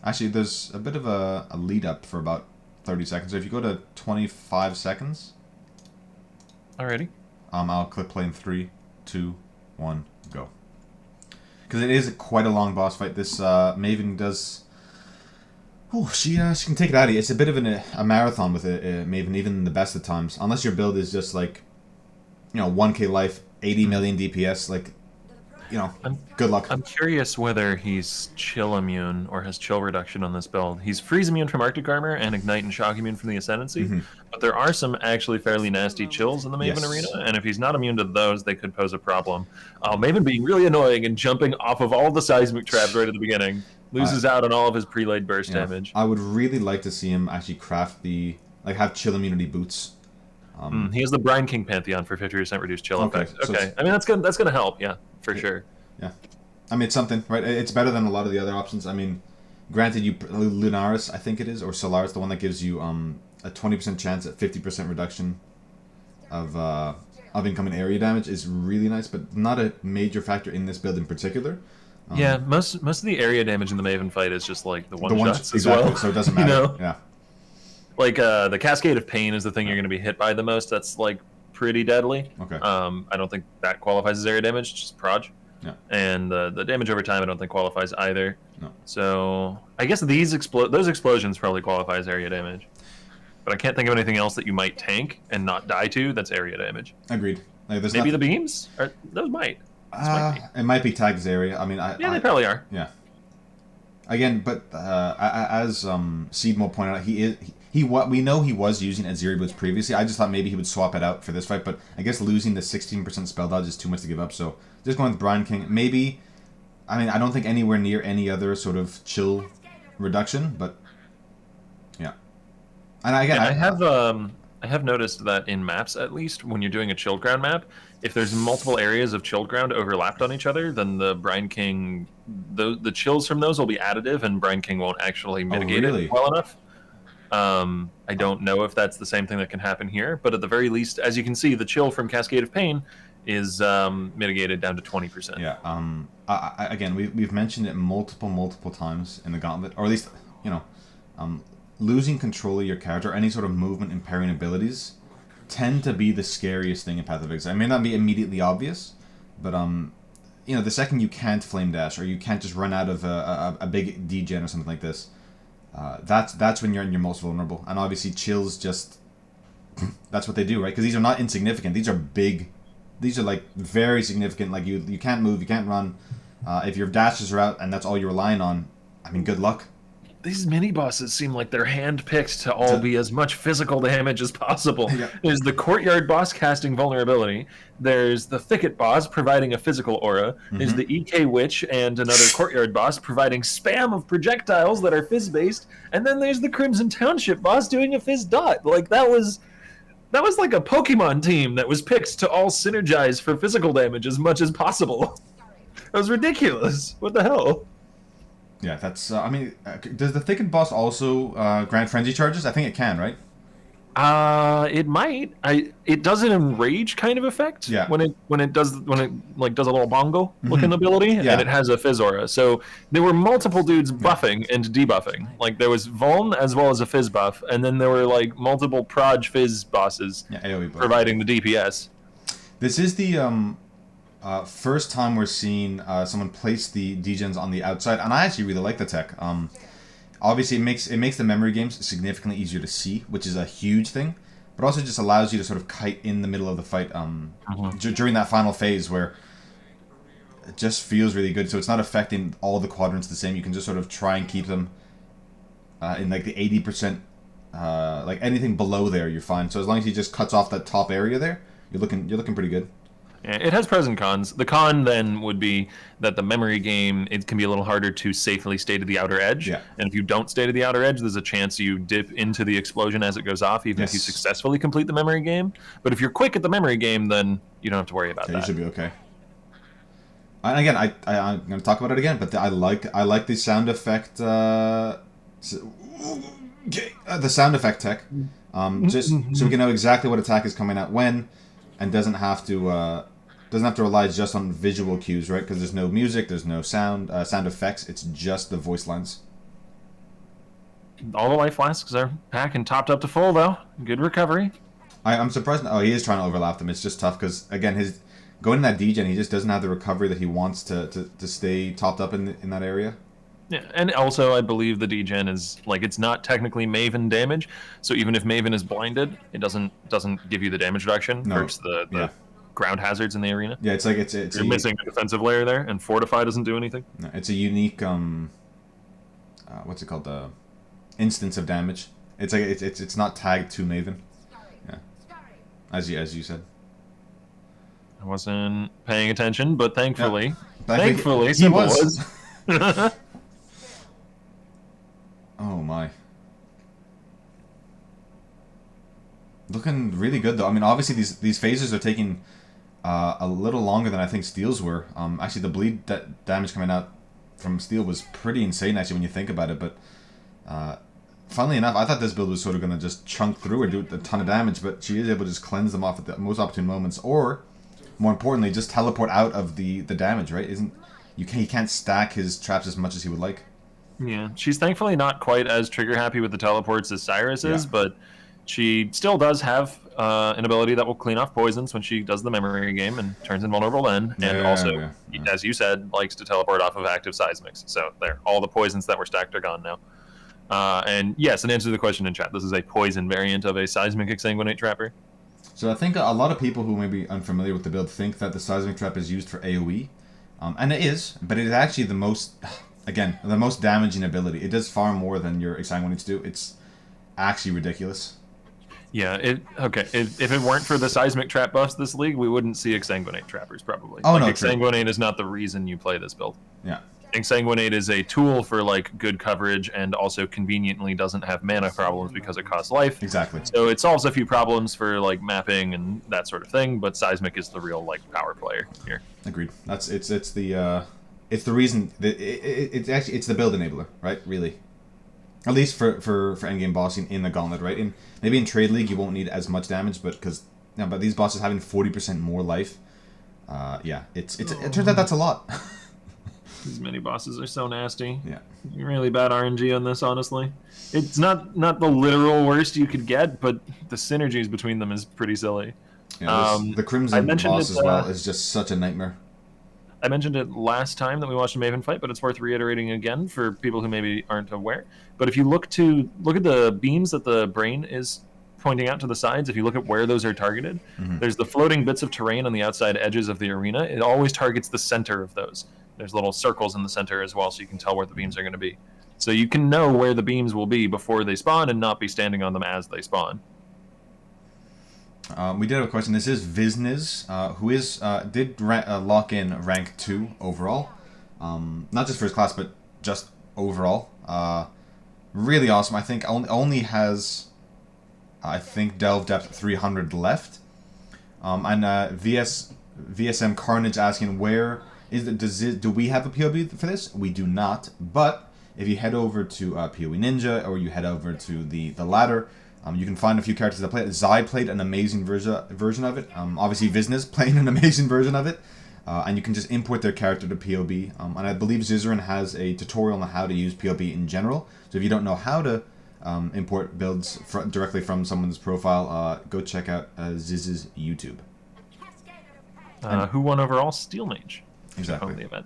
Actually, there's a bit of a lead up for about 30 seconds. So if you go to 25 seconds.
Alrighty.
I'll click play in 3, 2, 1, go. Because it is quite a long boss fight. This Maven does... Oh, she can take it out of you. It's a bit of a marathon with a Maven, even the best of times. Unless your build is just like, 1k life, 80 million DPS, like... good luck.
I'm curious whether he's chill immune or has chill reduction on this build. He's freeze immune from Arctic Armor and ignite and shock immune from the Ascendancy, but there are some actually fairly nasty chills in the Maven arena, and if he's not immune to those, they could pose a problem. Maven being really annoying and jumping off of all the seismic traps right at the beginning, loses out on all of his pre-laid burst damage.
I would really like to see him actually craft have chill immunity boots.
He has the Brine King Pantheon for 50% reduced chill effect. Okay, I mean that's gonna help, for sure.
Yeah, I mean it's something, right? It's better than a lot of the other options. I mean, granted, Lunaris, I think it is, or Solaris, the one that gives you a 20% chance at 50% reduction of incoming area damage is really nice, but not a major factor in this build in particular.
Most of the area damage in the Maven fight is just like the one shots as well.
So it doesn't matter. Yeah.
Like, the Cascade of Pain is the thing you're going to be hit by the most. That's, like, pretty deadly.
Okay.
I don't think that qualifies as area damage, just proj.
Yeah.
And the damage over time I don't think qualifies either.
No.
So I guess those explosions probably qualify as area damage. But I can't think of anything else that you might tank and not die to that's area damage.
Agreed. Like,
Maybe the beams? Those might.
It might be tagged as area. I mean,
they probably are.
Yeah. Again, but as Seedmo pointed out, we know he was using Atziri boots previously. I just thought maybe he would swap it out for this fight, but I guess losing the 16% spell dodge is too much to give up. So just going with Brine King. Maybe, I mean, I don't think anywhere near any other sort of chill reduction, but yeah. And again,
I have noticed that in maps, at least, when you're doing a chilled ground map, if there's multiple areas of chilled ground overlapped on each other, then the Brine King, the chills from those will be additive, and Brine King won't actually mitigate it well enough. I don't know if that's the same thing that can happen here, but at the very least, as you can see, the chill from Cascade of Pain is mitigated down to 20%.
Yeah. Again, we've mentioned it multiple times in the Gauntlet, or at least, losing control of your character, any sort of movement and parrying abilities, tend to be the scariest thing in Path of Exile. It may not be immediately obvious, but the second you can't flame dash or you can't just run out of a big degen or something like this, that's when you're most vulnerable. And obviously chills just that's what they do, right? Because these are not insignificant. These are big. These are like very significant. Like you can't move, you can't run. If your dashes are out and that's all you're relying on, I mean, good luck.
These mini bosses seem like they're handpicked to all be as much physical damage as possible. Yeah. There's the courtyard boss casting vulnerability. There's the thicket boss providing a physical aura. Mm-hmm. There's the EK witch and another courtyard boss providing spam of projectiles that are fizz based. And then there's the Crimson Township boss doing a fizz dot. Like that was like a Pokemon team that was picked to all synergize for physical damage as much as possible. That was ridiculous. What the hell?
Yeah, that's. I mean, does the Thicket boss also grant frenzy charges? I think it can, right?
It might. It does an enrage kind of effect.
Yeah.
When it does a little bongo looking ability, and it has a fizz aura. So there were multiple dudes buffing and debuffing. Like there was Vuln as well as a fizz buff, and then there were like multiple proj fizz bosses providing the DPS.
This is the first time we're seeing someone place the degens on the outside, and I actually really like the tech. Obviously, it makes the memory games significantly easier to see, which is a huge thing, but also just allows you to sort of kite in the middle of the fight during that final phase where it just feels really good. So it's not affecting all the quadrants the same. You can just sort of try and keep them in like the 80%, like anything below there, you're fine. So as long as he just cuts off that top area there, you're looking pretty good.
It has pros and cons. The con then would be that the memory game, it can be a little harder to safely stay to the outer edge.
Yeah.
And if you don't stay to the outer edge, there's a chance you dip into the explosion as it goes off, even if you successfully complete the memory game. But if you're quick at the memory game, then you don't have to worry about that.
You should be okay. And again, I'm going to talk about it again, but I like the sound effect. The sound effect tech, just so we can know exactly what attack is coming out when, and doesn't have to rely just on visual cues, right? Because there's no music, there's no sound effects. It's just the voice lines.
All the life flasks are packed and topped up to full, though. Good recovery.
I'm surprised. Oh, he is trying to overlap them. It's just tough because again, his going in that degen, he just doesn't have the recovery that he wants to stay topped up in that area.
Yeah, and also I believe the degen is like it's not technically Maven damage, so even if Maven is blinded, it doesn't give you the damage reduction versus the ground hazards in the arena.
Yeah, it's like
you're missing a defensive layer there, and Fortify doesn't do anything.
No, it's a unique what's it called, the instance of damage. It's like it's not tagged to Maven. Yeah, as you said.
I wasn't paying attention, but thankfully,
he was. Oh my. Looking really good though. I mean, obviously these phases are taking a little longer than I think Steel's were. Actually, the bleed damage coming out from Steel was pretty insane actually when you think about it. But funnily enough, I thought this build was sort of going to just chunk through or do a ton of damage, but she is able to just cleanse them off at the most opportune moments, or more importantly, just teleport out of the damage. Right? He can't stack his traps as much as he would like.
Yeah, she's thankfully not quite as trigger happy with the teleports as Cyrus is, but She still does have an ability that will clean off poisons when she does the memory game and turns invulnerable then. And also, as you said, likes to teleport off of active seismics. So there, all the poisons that were stacked are gone now. And yes, in answer to the question in chat, this is a poison variant of a seismic exsanguinate trapper.
So I think a lot of people who may be unfamiliar with the build think that the seismic trap is used for AoE. And it is, but it is actually the most, again, the most damaging ability. It does far more than your exsanguinates do. It's actually ridiculous.
Yeah, if it weren't for the seismic trap buffs this league, we wouldn't see exsanguinate trappers probably.
Oh, no,
exsanguinate is not the reason you play this build.
Yeah.
Exsanguinate is a tool for like good coverage and also conveniently doesn't have mana problems because it costs life.
Exactly.
So it solves a few problems for like mapping and that sort of thing, but seismic is the real like power player here.
Agreed. It's the reason that it's the build enabler, right? Really. At least for endgame bossing in the gauntlet, right? Maybe in trade league you won't need as much damage, but but these bosses having 40% more life, yeah, it turns out that's a lot.
These mini bosses are so nasty.
Yeah.
Really bad RNG on this, honestly. It's not the literal worst you could get, but the synergies between them is pretty silly.
Yeah, the Crimson boss as well is just such a nightmare.
I mentioned it last time that we watched a Maven fight, but it's worth reiterating again for people who maybe aren't aware. But if you look at the beams that the brain is pointing out to the sides, if you look at where those are targeted, there's the floating bits of terrain on the outside edges of the arena. It always targets the center of those. There's little circles in the center as well, so you can tell where the beams are going to be. So you can know where the beams will be before they spawn and not be standing on them as they spawn.
We did have a question. This is Vizniz, who did lock in rank 2 overall. Not just for his class, but just overall. Really awesome. I think only has, Delve Depth 300 left. And VSM Carnage asking where do we have a POB for this? We do not. But if you head over to POE Ninja or you head over to the ladder, you can find a few characters that play it. Zai played an amazing version of it. Obviously, Vizniz playing an amazing version of it. And you can just import their character to POB. And I believe Zizaran has a tutorial on how to use POB in general. So if you don't know how to import builds directly from someone's profile, go check out Ziz's YouTube.
Who won overall? Steel Mage.
Exactly.
The event.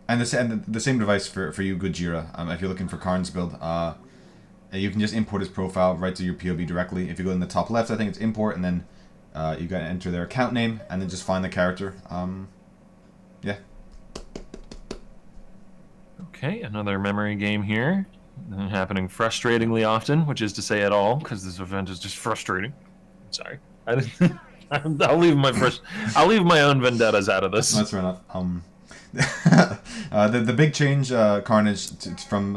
And the same device for you, Gojira. If you're looking for Karn's build, you can just import his profile right to your POB directly. If you go in the top left, I think it's import, and then you got to enter their account name, and then just find the character. Yeah.
Okay, another memory game here, happening frustratingly often, which is to say at all, because this event is just frustrating. Sorry, I'll leave my own vendettas out of this.
That's fair enough. The big change, Carnage, from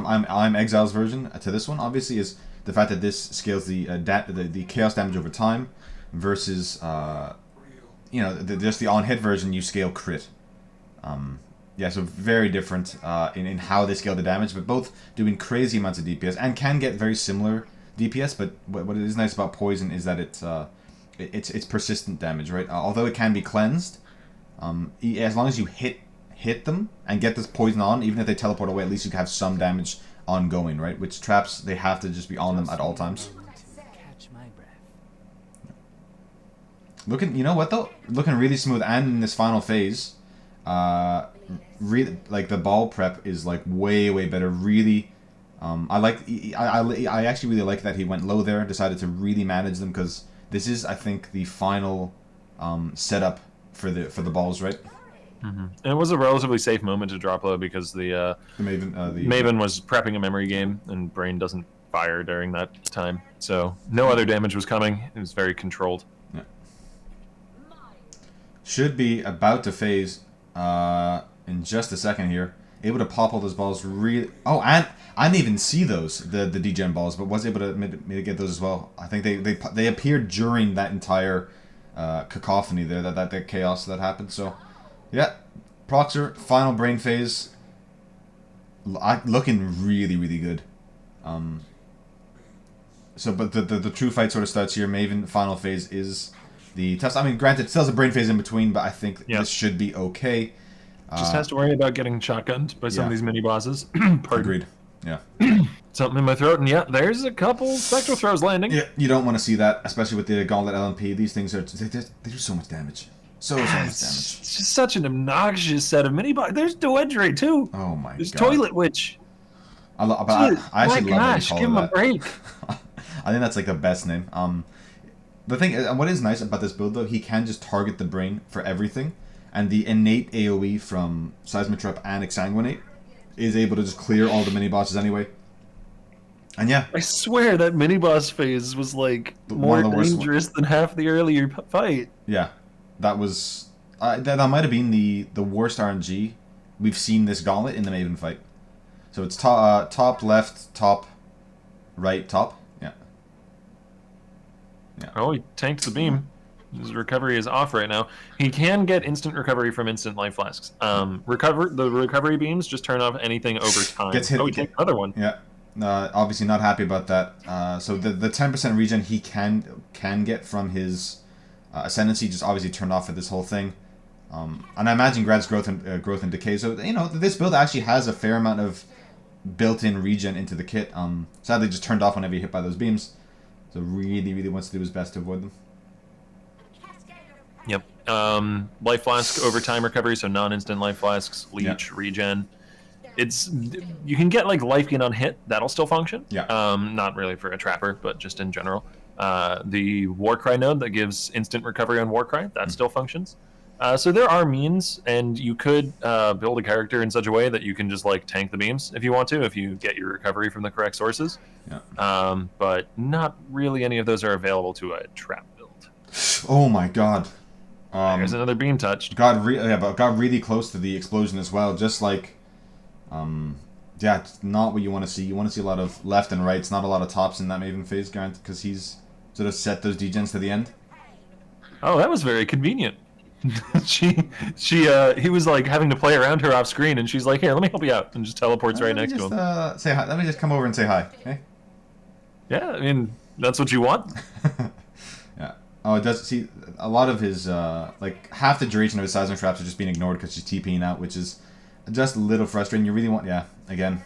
I'm Exile's version to this one, obviously, is the fact that this scales the chaos damage over time, versus just the on hit version you scale crit. Yeah, so very different in how they scale the damage, but both doing crazy amounts of DPS and can get very similar DPS. But what is nice about Poison is that it's persistent damage, right? Although it can be cleansed, as long as you hit them and get this poison on, even if they teleport away, at least you can have some damage ongoing, right? Which traps, they have to just be on them at all times. You know what though? Looking really smooth, and in this final phase, like the ball prep is like way better. Really, I actually really like that he went low there, decided to really manage them, because this is, I think, the final setup for the balls, right?
And it was a relatively safe moment to drop low because the Maven was prepping a memory game, and Brain doesn't fire during that time, so no other damage was coming. It was very controlled.
Yeah. Should be about to phase in just a second here. Able to pop all those balls really. Oh, and I didn't even see those, the degen balls, but was able to mitigate those as well. I think they appeared during that entire cacophony there, that chaos that happened. So yeah, Proxer final brain phase, looking really good. So but the true fight sort of starts here. Maven final phase is the test. I mean, granted, still has a brain phase in between, but I think this should be okay.
Just has to worry about getting shotgunned by some of these mini bosses.
Agreed. Yeah.
Something in my throat, and yeah, there's a couple spectral throws landing.
Yeah, you don't want to see that, especially with the Gauntlet LMP. These things they do so much damage. So much damage.
It's just such an obnoxious set of mini-boss. There's Duedre, too.
Oh my
There's
god.
Toilet Witch.
I actually love
gosh, give him a break.
I think that's like the best name. The thing, what is nice about this build though, he can just target the brain for everything, and the innate AOE from Seismitrap and Sanguinate is able to just clear all the mini bosses anyway. And yeah,
I swear that mini-boss phase was like more dangerous than half the earlier fight.
Yeah, that was that might have been the worst RNG we've seen this Gauntlet in the Maven fight. So it's top left, top right, top. Yeah. Yeah.
Oh, he tanked the beam. His recovery is off right now. He can get instant recovery from instant life flasks. The recovery beams just turn off anything over time.
Gets hit.
Oh, he tanked another one.
Yeah. Obviously not happy about that. So the 10% regen he can get from his ascendancy just obviously turned off for this whole thing. And I imagine Grad's growth and decay. So this build actually has a fair amount of built-in regen into the kit. Sadly just turned off whenever you hit by those beams. So really wants to do his best to avoid them.
Yep. Life flask overtime recovery, so non-instant life flasks, leech, regen. You can get like life gain on hit, that'll still function.
Yeah.
Not really for a trapper, but just in general. The Warcry node that gives instant recovery on Warcry, that still functions. So there are means, and you could build a character in such a way that you can just like tank the beams if you want to, if you get your recovery from the correct sources.
Yeah.
But not really any of those are available to a trap build.
Oh my god.
There's another beam touched.
Got really close to the explosion as well. Just like, yeah, it's not what you want to see. You want to see a lot of left and rights, not a lot of tops in that Maven phase, granted, because he's sort of set those degens to the end.
Oh, that was very convenient. He was like having to play around her off screen, and she's like, "Here, let me help you out," and just teleports right next to him.
Say hi. Let me just come over and say hi. Okay?
Yeah, I mean that's what you want.
Yeah. Oh, it does. See, a lot of his like half the duration of his seismic traps are just being ignored because she's TPing out, which is just a little frustrating. You really want, yeah. Again.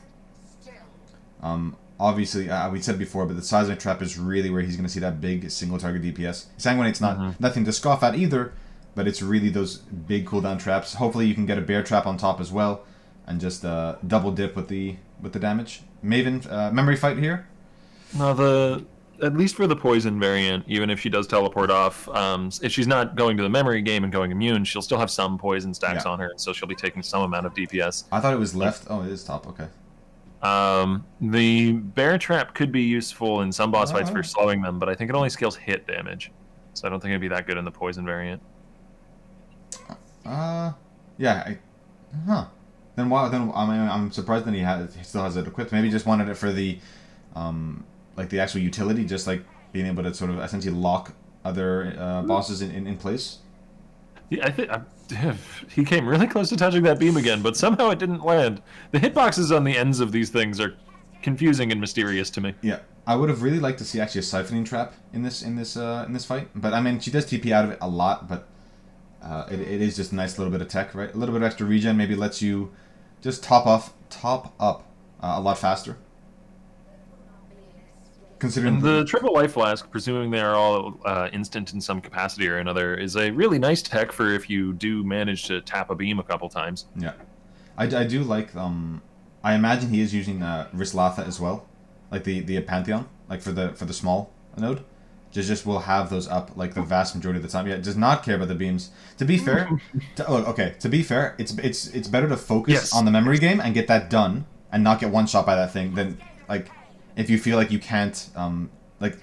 Obviously, we said before, but the seismic trap is really where he's going to see that big single target DPS. Sanguinate's not nothing to scoff at either. But it's really those big cooldown traps. Hopefully you can get a bear trap on top as well, and just double dip with the damage. Maven memory fight here.
No, at least for the poison variant, even if she does teleport off, if she's not going to the memory game and going immune, she'll still have some poison stacks on her, so she'll be taking some amount of DPS.
I thought it was left. Oh, it is top. Okay.
The bear trap could be useful in some boss fights for slowing them, but I think it only scales hit damage, so I don't think it'd be that good in the poison variant.
Yeah. Then why? Then I mean, I'm surprised that he still has it equipped. Maybe he just wanted it for the, like the actual utility, just like being able to sort of essentially lock other bosses in place. Yeah,
I think he came really close to touching that beam again, but somehow it didn't land. The hitboxes on the ends of these things are confusing and mysterious to me.
Yeah, I would have really liked to see actually a siphoning trap in this fight. But I mean, she does TP out of it a lot, but. It is just a nice little bit of tech, right? A little bit of extra regen maybe lets you just top up a lot faster. Considering
the triple life flask, presuming they are all instant in some capacity or another, is a really nice tech for if you do manage to tap a beam a couple times.
Yeah, I do like. I imagine he is using Rislatha as well, like the Pantheon, like for the small node. Just will have those up like the vast majority of the time. Yeah, does not care about the beams. To be fair, to be fair, it's better to focus on the memory game and get that done and not get one shot by that thing than like if you feel like you can't like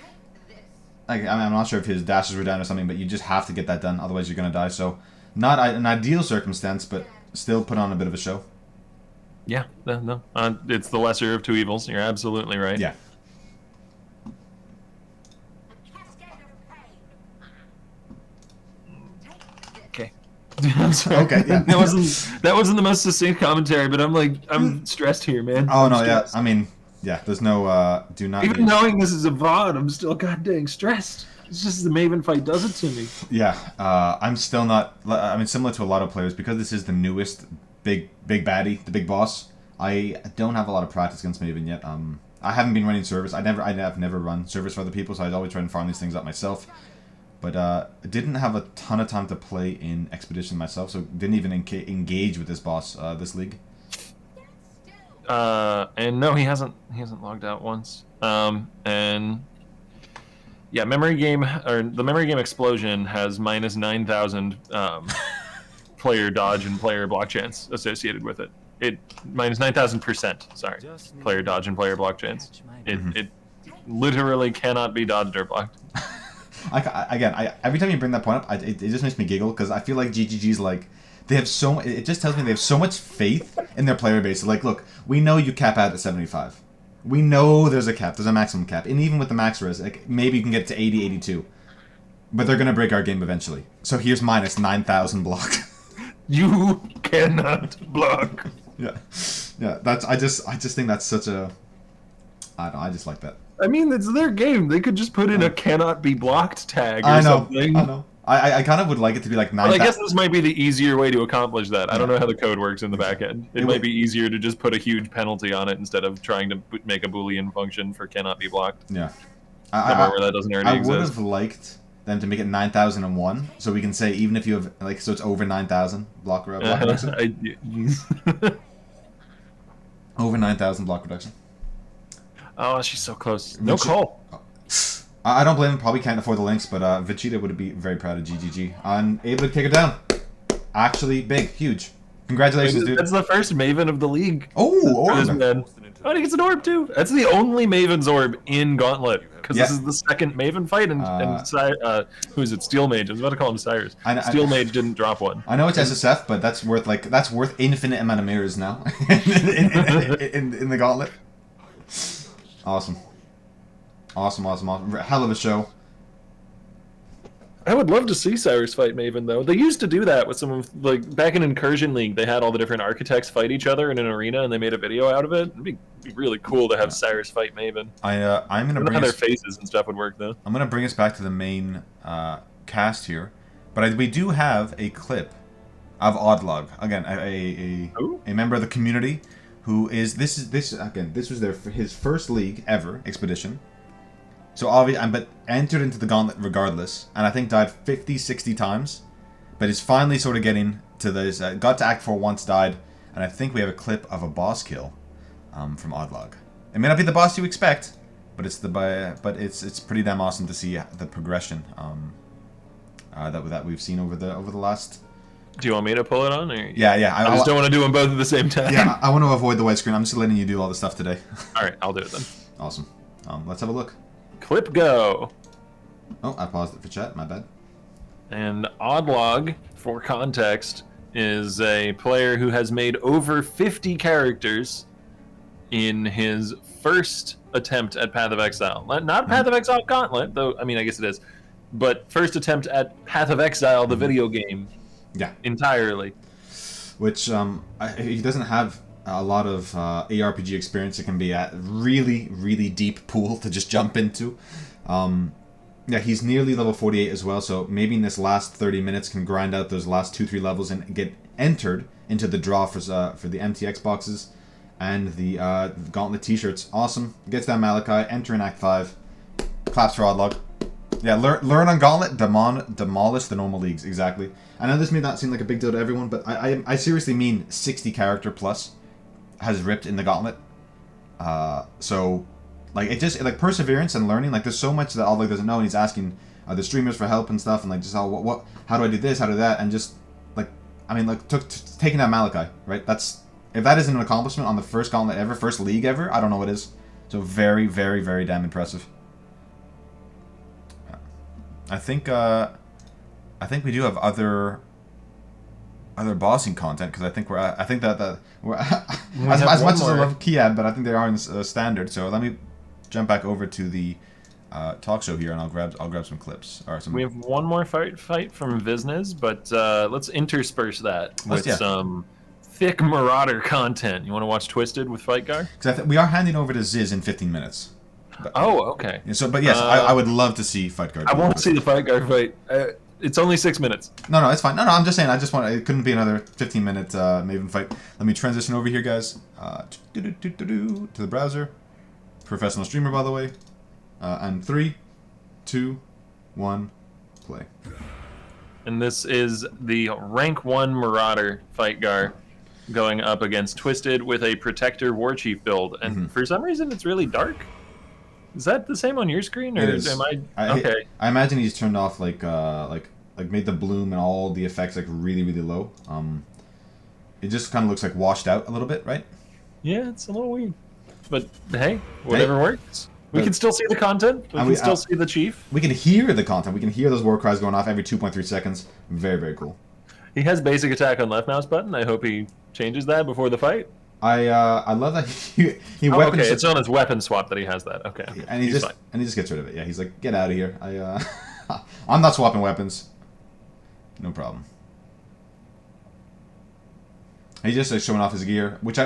I'm not sure if his dashes were down or something, but you just have to get that done, otherwise you're gonna die. So not an ideal circumstance, but still put on a bit of a show.
Yeah, no, it's the lesser of two evils. You're absolutely right.
Yeah.
I'm sorry.
Okay, yeah.
that wasn't the most succinct commentary, but I'm stressed here, man.
Oh no, yeah. I mean, yeah. There's no do not.
Even knowing this is a VOD, I'm still goddamn stressed. It's just the Maven fight does it to me.
Yeah, I'm still not. I mean, similar to a lot of players, because this is the newest big baddie, the big boss. I don't have a lot of practice against Maven yet. I haven't been running servers. I've never run servers for other people, so I'd always try and farm these things up myself. But I didn't have a ton of time to play in Expedition myself, so didn't even engage with this boss this league.
And no, he hasn't logged out once. And yeah, memory game or the memory game explosion has minus 9,000 player dodge and player block chance associated with it. It minus 9,000%. Sorry, player dodge and player block chance. It literally cannot be dodged or blocked.
Every time you bring that point up, it just makes me giggle because I feel like GGG's like they have so. It just tells me they have so much faith in their player base. Like, look, we know you cap out at 75. We know there's a cap. There's a maximum cap, and even with the max res, like maybe you can get to 80, 82. But they're gonna break our game eventually. So here's minus 9,000 block.
You cannot block.
Yeah. That's I just think that's such a. I don't know. I just like that.
I mean, it's their game. They could just put in a cannot be blocked tag or something.
I know. I kind of would like it to be like 9,000.
But I guess this might be the easier way to accomplish that. I don't know how the code works in the back end. It might be easier to just put a huge penalty on it instead of trying to make a Boolean function for cannot be blocked.
Yeah.
Somewhere where that doesn't already exist.
I would have liked them to make it 9,001, so we can say even if you have like so it's over 9,000 block reduction. Over 9,000 block reduction.
Oh, she's so close. No call.
I don't blame him. Probably can't afford the links, but Vegeta would be very proud of GGG. And able to take her down. Actually, big, huge. Congratulations, dude.
That's the first Maven of the league.
Oh, orb.
Oh, he gets an orb too. That's the only Maven's orb in Gauntlet because this is the second Maven fight, and who is it? Steel Mage. I was about to call him Cyrus. Steel Mage didn't drop one.
I know it's SSF, but that's worth infinite amount of mirrors now in the Gauntlet. Awesome. Hell of a show.
I would love to see Cyrus fight Maven, though. They used to do that with some of, like, back in Incursion League, they had all the different architects fight each other in an arena, and they made a video out of it. It'd be really cool to have Cyrus fight Maven.
I'm gonna bring
how their faces and stuff would work, though.
I'm gonna bring us back to the main cast here, but we do have a clip of Oddlog, again, a member of the community. Who is this was his first league ever expedition, so obviously but entered into the Gauntlet regardless, and I think died 50-60 times, but is finally sort of getting to this. Got to Act 4 once, died, and I think we have a clip of a boss kill from Oddlog. It may not be the boss you expect, but it's it's pretty damn awesome to see the progression that we've seen over the last.
Do you want me to pull it on? Or?
Yeah.
I just don't want to do them both at the same time.
Yeah, I want to avoid the white screen. I'm just letting you do all the stuff today.
All right, I'll do it then.
Awesome. Let's have a look.
Clip go.
Oh, I paused it for chat. My bad.
And Oddlog, for context, is a player who has made over 50 characters in his first attempt at Path of Exile. Not Path of Exile Gauntlet, though. I mean, I guess it is. But first attempt at Path of Exile, the video game.
Yeah,
entirely.
Which he doesn't have a lot of ARPG experience. It can be a really deep pool to just jump into. Yeah, he's nearly level 48 as well. So maybe in this last 30 minutes can grind out those last 2-3 levels and get entered into the draw for the MTX boxes and the Gauntlet T-shirts. Awesome. Gets down Malachi. Enter in Act 5. Claps for Oddlog. Yeah, learn on Gauntlet, demolish the normal leagues, exactly. I know this may not seem like a big deal to everyone, but I seriously mean 60 character plus has ripped in the Gauntlet. So, like, it just, like, perseverance and learning, like, there's so much that Oddlog doesn't know, and he's asking the streamers for help and stuff, and, like, just how do I do this, how do that, and just, like, I mean, like, taking out Malachi, right? If that isn't an accomplishment on the first Gauntlet ever, first league ever, I don't know what is. So, very, very, very damn impressive. I think we do have other bossing content because I think we're as much as I love Kiad, but I think they are in standard. So let me jump back over to the talk show here, and I'll grab some clips or some.
We have one more fight from Visnez, but let's intersperse that with some thick Marauder content. You want to watch Twisted with Fightgar?
Because we are handing over to Ziz in 15 minutes. But,
okay.
So, but yes, I would love to see Fightgar.
I want to see the Fightgar fight. It's only 6 minutes.
No, it's fine. No, I'm just saying. I just want. It couldn't be another 15-minute Maven fight. Let me transition over here, guys. To the browser. Professional streamer, by the way. And 3, 2, 1, play.
And this is the rank 1 Marauder fight Gar going up against Twisted with a Protector War Chief build. And for some reason, it's really dark. Is that the same on your screen, or am I? Okay.
I imagine he's turned off like made the bloom and all the effects like really low. It just kind of looks like washed out a little bit, right?
Yeah, it's a little weird. But hey, whatever works. We can still see the content. We can still see the chief.
We can hear the content. We can hear those war cries going off every 2.3 seconds. Very cool.
He has basic attack on left mouse button. I hope he changes that before the fight.
I love that he weapon.
Okay, it's on his weapon swap that he has that. Okay.
And he just gets rid of it. Yeah, he's like, get out of here. I'm not swapping weapons. No problem. He's just showing off his gear, which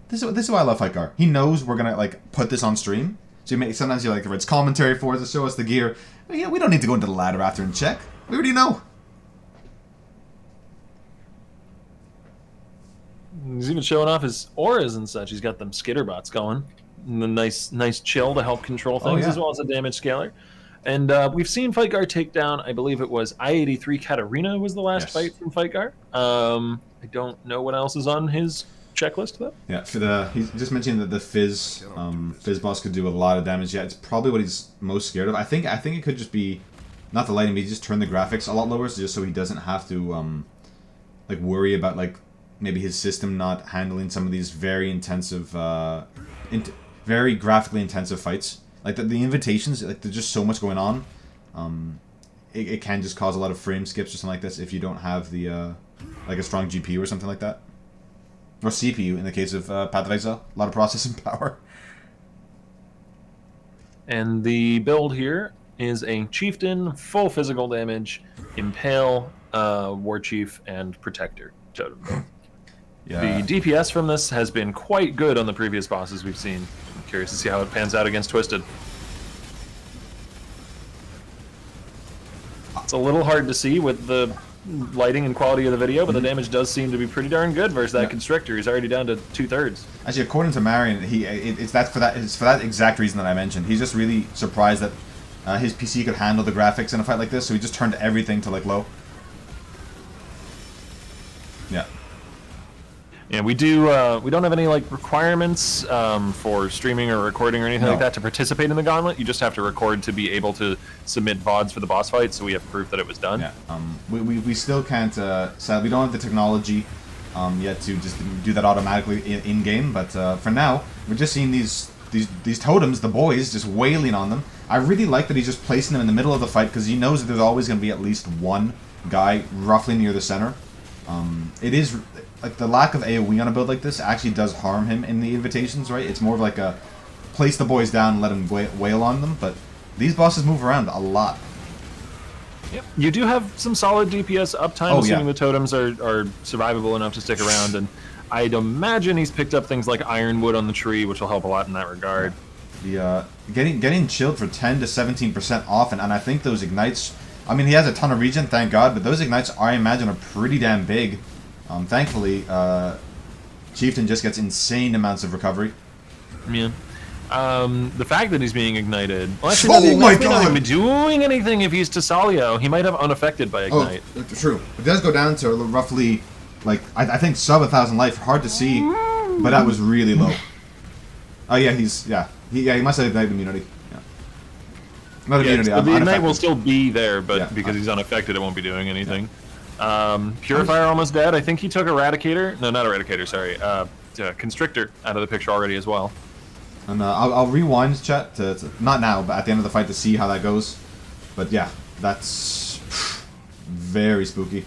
this is why I love Fight Gar. He knows we're gonna like put this on stream. So sometimes he like writes commentary for us to show us the gear. But, yeah, we don't need to go into the ladder after and check. We already know.
He's even showing off his auras and such. He's got them skitterbots going. And the nice chill to help control things, as well as a damage scaler. And we've seen Fight Gar take down, I believe it was I-83 Katarina was the last fight from Fight Gar. I don't know what else is on his checklist, though.
Yeah, he's just mentioning that the Fizz boss could do a lot of damage. Yeah, it's probably what he's most scared of. I think it could just be, not the lighting, but he just turn the graphics a lot lower, just so he doesn't have to like worry about like maybe his system not handling some of these very intensive, very graphically intensive fights. Like the invitations, like there's just so much going on. It can just cause a lot of frame skips or something like this if you don't have the like a strong GPU or something like that, or CPU in the case of Patreza. A lot of processing power.
And the build here is a Chieftain, full physical damage, Impale, War Chief, and Protector totem.
Yeah.
The DPS from this has been quite good on the previous bosses we've seen. I'm curious to see how it pans out against Twisted. It's a little hard to see with the lighting and quality of the video, but the damage does seem to be pretty darn good versus that Constrictor. He's already down to 2/3.
Actually, according to Marion, it's for that exact reason that I mentioned. He's just really surprised that his PC could handle the graphics in a fight like this, so he just turned everything to like low. Yeah.
And we don't have any like requirements for streaming or recording or anything like that to participate in the gauntlet. You just have to record to be able to submit VODs for the boss fight, so we have proof that it was done.
Yeah. We still can't. Sadly, we don't have the technology yet to just do that automatically in game. But for now, we're just seeing these totems, the boys, just wailing on them. I really like that he's just placing them in the middle of the fight because he knows that there's always going to be at least one guy roughly near the center. It is. Like, the lack of AoE on a build like this actually does harm him in the invitations, right? It's more of like a place the boys down and let him wail on them, but these bosses move around a lot.
Yep. You do have some solid DPS uptime, assuming the totems are survivable enough to stick around, and I'd imagine he's picked up things like Ironwood on the tree, which will help a lot in that regard.
The getting chilled for 10 to 17% often, and I think those ignites, I mean, he has a ton of regen, thank God, but those ignites, I imagine, are pretty damn big. Thankfully, Chieftain just gets insane amounts of recovery.
Yeah. The fact that he's being ignited... Well, actually,
oh my God!
He may not even be doing anything if he's Tesalio. He might have unaffected by Ignite.
Oh, true. It does go down to roughly, like, I think sub 1,000 life. Hard to see, but that was really low. Oh, yeah, he must have ignited immunity. Yeah. Not immunity,
so the Ignite will still be there, but because he's unaffected, it won't be doing anything. Yeah. Purifier almost dead. I think he took Eradicator. No, not Eradicator, sorry. Constrictor out of the picture already as well.
And I'll rewind chat to not now, but at the end of the fight to see how that goes. But yeah, that's very spooky.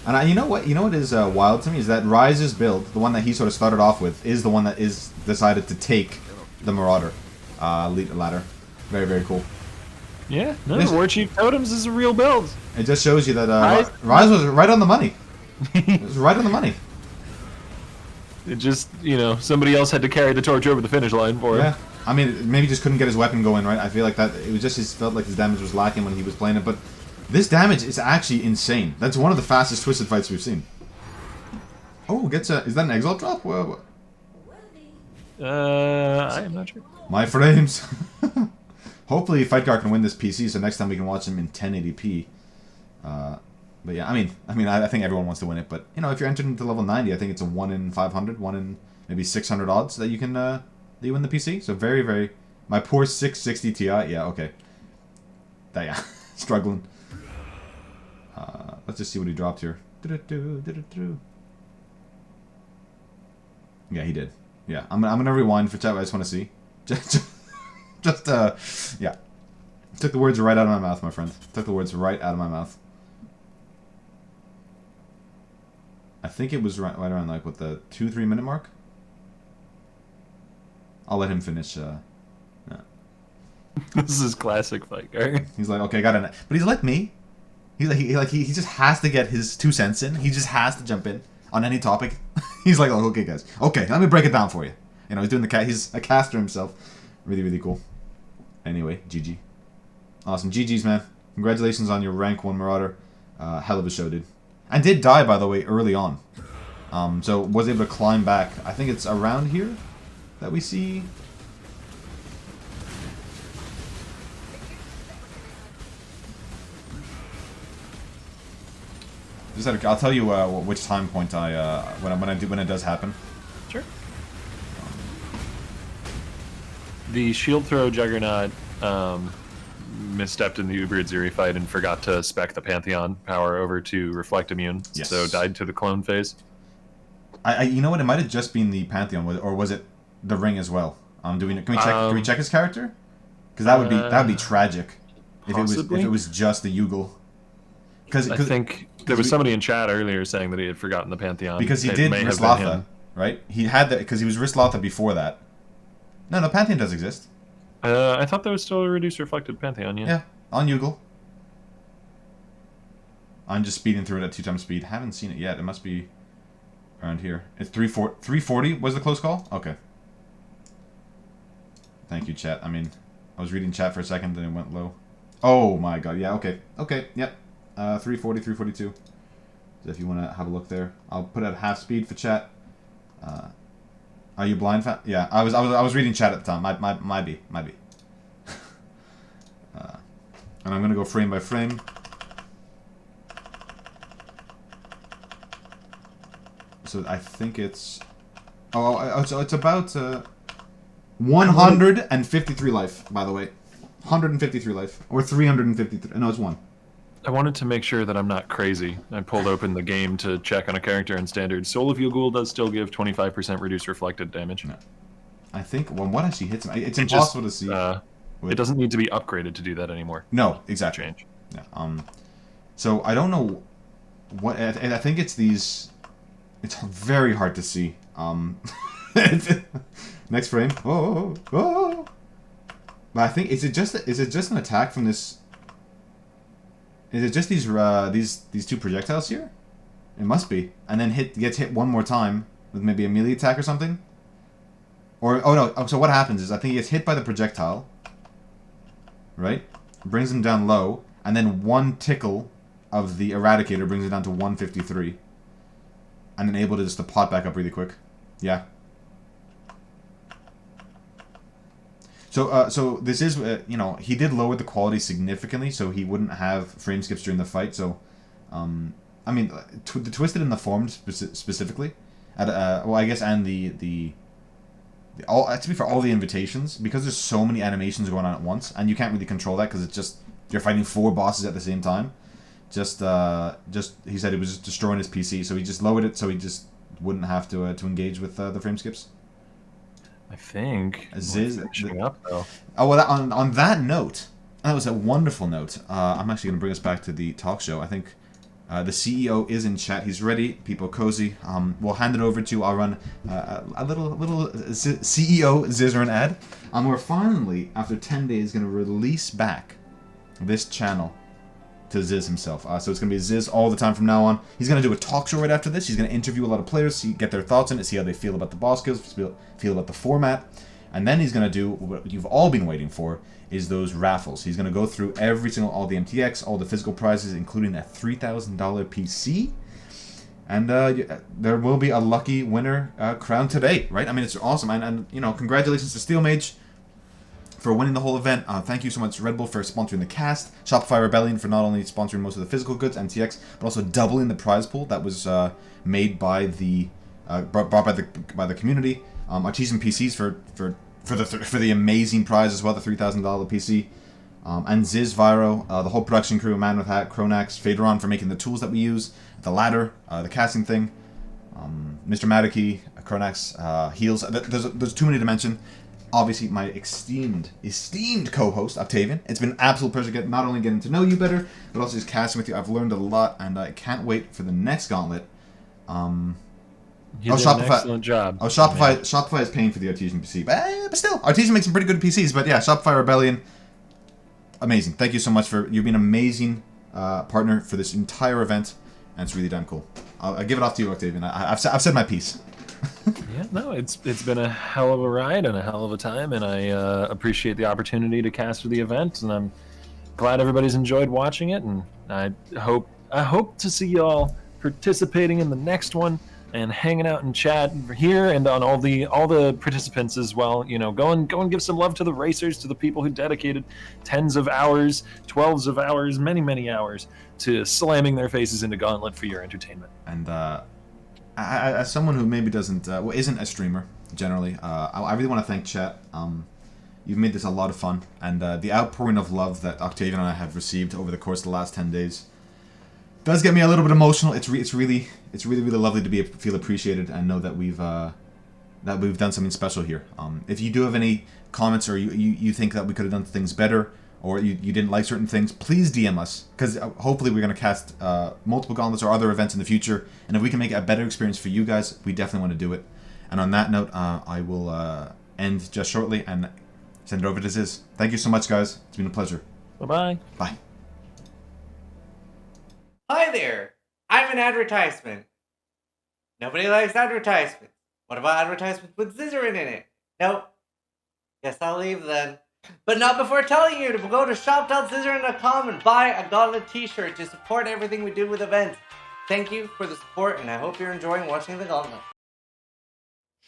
And you know what is wild to me is that Rise's build, the one that he sort of started off with, is the one that is decided to take the Marauder ladder. Very cool.
Yeah, no, the War Chief Totems is a real build.
It just shows you that Rise was right on the money. It was right on the money.
It just, somebody else had to carry the torch over the finish line for him.
Yeah, I mean, maybe he just couldn't get his weapon going, right? I feel like that, it was just, felt like his damage was lacking when he was playing it, but This damage is actually insane. That's one of the fastest Twisted fights we've seen. Oh, gets a... Is that an Exalt drop? Whoa.
I am not sure.
My frames. Hopefully Fightcar can win this PC, so next time we can watch him in 1080p. But yeah, I mean, I think everyone wants to win it. But you know, if you're entered into level 90, I think it's a 1 in 500, 1 in maybe 600 odds that you can that you win the PC. So very, very. My poor 660 Ti. Yeah, okay. That yeah, struggling. Let's just see what he dropped here. Yeah, he did. Yeah, I'm gonna rewind for chat. I just want to see. Yeah. Took the words right out of my mouth, my friend. Took the words right out of my mouth. I think it was right around like what the 2-3 minute mark. I'll let him finish. Yeah.
This is classic fight guy.
He's like, okay, got it. But he's like me. He just has to get his 2 cents in. He just has to jump in on any topic. He's like, oh, okay, guys. Okay, let me break it down for you. You know, he's doing the he's a caster himself. Really, really cool. Anyway, GG. Awesome. GG's, man. Congratulations on your rank 1 Marauder. Hell of a show, dude. And did die, by the way, early on. So was able to climb back. I think it's around here that we see. I'll tell you which time point when it does happen.
Sure. The shield throw Juggernaut misstepped in the Uber Atziri fight and forgot to spec the Pantheon power over to Reflect Immune,
yes.
So died to the clone phase.
You know what? It might have just been the Pantheon, or was it the ring as well? Can we check his character? Because that would be tragic if it was just the Yugal.
I think there was somebody in chat earlier saying that he had forgotten the Pantheon.
Because he did Rislatha, right? He had that because he was Rislatha before that. No, Pantheon does exist.
I thought there was still a reduced reflected Pantheon, yeah.
Yeah, on Yugal. I'm just speeding through it at 2 times speed. Haven't seen it yet. It must be around here. It's 340 was the close call? Okay. Thank you, chat. I mean, I was reading chat for a second and it went low. Oh my god, yeah, okay. Okay, yep. 340, 342. So if you want to have a look there. I'll put it at half speed for chat. Are you blind, fat? Yeah, I was reading chat at the time. Might be. And I'm gonna go frame by frame. So I think it's. So it's about 153 life, by the way. 153 life or 353. No, it's 1.
I wanted to make sure that I'm not crazy. I pulled open the game to check on a character in standard. Soul of Yugal does still give 25% reduced reflected damage.
No. I think, well, what actually hits him? It's impossible to see.
It doesn't need to be upgraded to do that anymore.
No, exactly.
Change.
Yeah. So I don't know what. I think it's these. It's very hard to see. Next frame. Oh. But I think is it just an attack from this? Is it just these 2 projectiles here? It must be. And then gets hit one more time with maybe a melee attack or something? Or, oh no, so what happens is I think he gets hit by the projectile, right? Brings him down low, and then 1 tickle of the Eradicator brings it down to 153. And then able to just pot back up really quick. Yeah. So this is, you know, he did lower the quality significantly, so he wouldn't have frame skips during the fight. So, I mean, the Twisted and the Formed specifically, well, I guess, and to be fair, all the invitations, because there's so many animations going on at once, and you can't really control that because it's just you're fighting 4 bosses at the same time. Just he said it was just destroying his PC, so he just lowered it so he just wouldn't have to engage with the frame skips.
I think. Up, though.
Oh, well, on that note, that was a wonderful note. I'm actually going to bring us back to the talk show. I think the CEO is in chat. He's ready. People cozy. We'll hand it over to. I'll run a little CEO Zizaran ad. We're finally, after 10 days, going to release back this channel to Ziz himself. So it's going to be Ziz all the time from now on. He's going to do a talk show right after this. He's going to interview a lot of players, get their thoughts on it, see how they feel about the boss kills, feel about the format. And then he's going to do what you've all been waiting for, is those raffles. He's going to go through all the MTX, all the physical prizes, including a $3,000 PC. And there will be a lucky winner crowned today, right? I mean, it's awesome. And you know, congratulations to Steel Mage for winning the whole event. Thank you so much, Redbull, for sponsoring the cast. Shopify Rebellion for not only sponsoring most of the physical goods, MTX, but also doubling the prize pool that was made by the brought by the community. Artisan PCs for the amazing prize as well, the $3,000 PC. And Ziz, Viro, the whole production crew, Man with Hat, Cronax, Faderon for making the tools that we use, the ladder, the casting thing, Mr. Madiki, Cronax, Heels. There's too many to mention. Obviously, my esteemed co-host, Octavian. It's been an absolute pleasure not only getting to know you better, but also just casting with you. I've learned a lot, and I can't wait for the next gauntlet.
You did an excellent job.
Oh, Shopify is paying for the Artisan PC, but still, Artisan makes some pretty good PCs. But yeah, Shopify Rebellion, amazing. Thank you so much you've been an amazing partner for this entire event, and it's really damn cool. I'll give it off to you, Octavian. I've said my piece.
Yeah, no, it's been a hell of a ride and a hell of a time, and I appreciate the opportunity to cast for the event, and I'm glad everybody's enjoyed watching it, and I hope to see y'all participating in the next one and hanging out in chat here and on all the participants as well. You know, go and give some love to the racers, to the people who dedicated tens of hours, 12s of hours, many hours to slamming their faces into Gauntlet for your entertainment.
And as someone who maybe isn't a streamer generally, I really want to thank chat. You've made this a lot of fun, and the outpouring of love that Octavian and I have received over the course of the last 10 days does get me a little bit emotional. It's really lovely to feel appreciated and know that we've done something special here. If you do have any comments, or you think that we could have done things better, or you didn't like certain things, please DM us, because hopefully we're going to cast multiple gauntlets or other events in the future, and if we can make it a better experience for you guys, we definitely want to do it. And on that note, I will end just shortly and send it over to Ziz. Thank you so much, guys. It's been a pleasure.
Bye-bye.
Bye.
Hi there! I'm an advertisement. Nobody likes advertisements. What about advertisements with Zizaran in it? Nope. Guess I'll leave then. But not before telling you to go to shop.zizaran.com and buy a Gauntlet t-shirt to support everything we do with events. Thank you for the support, and I hope you're enjoying watching the Gauntlet.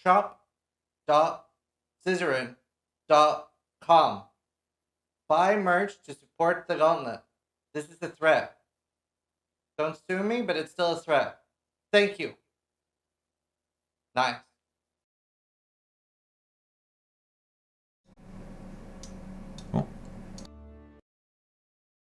Shop.zizaran.com. Buy merch to support the Gauntlet. This is a threat. Don't sue me, but it's still a threat. Thank you. Nice.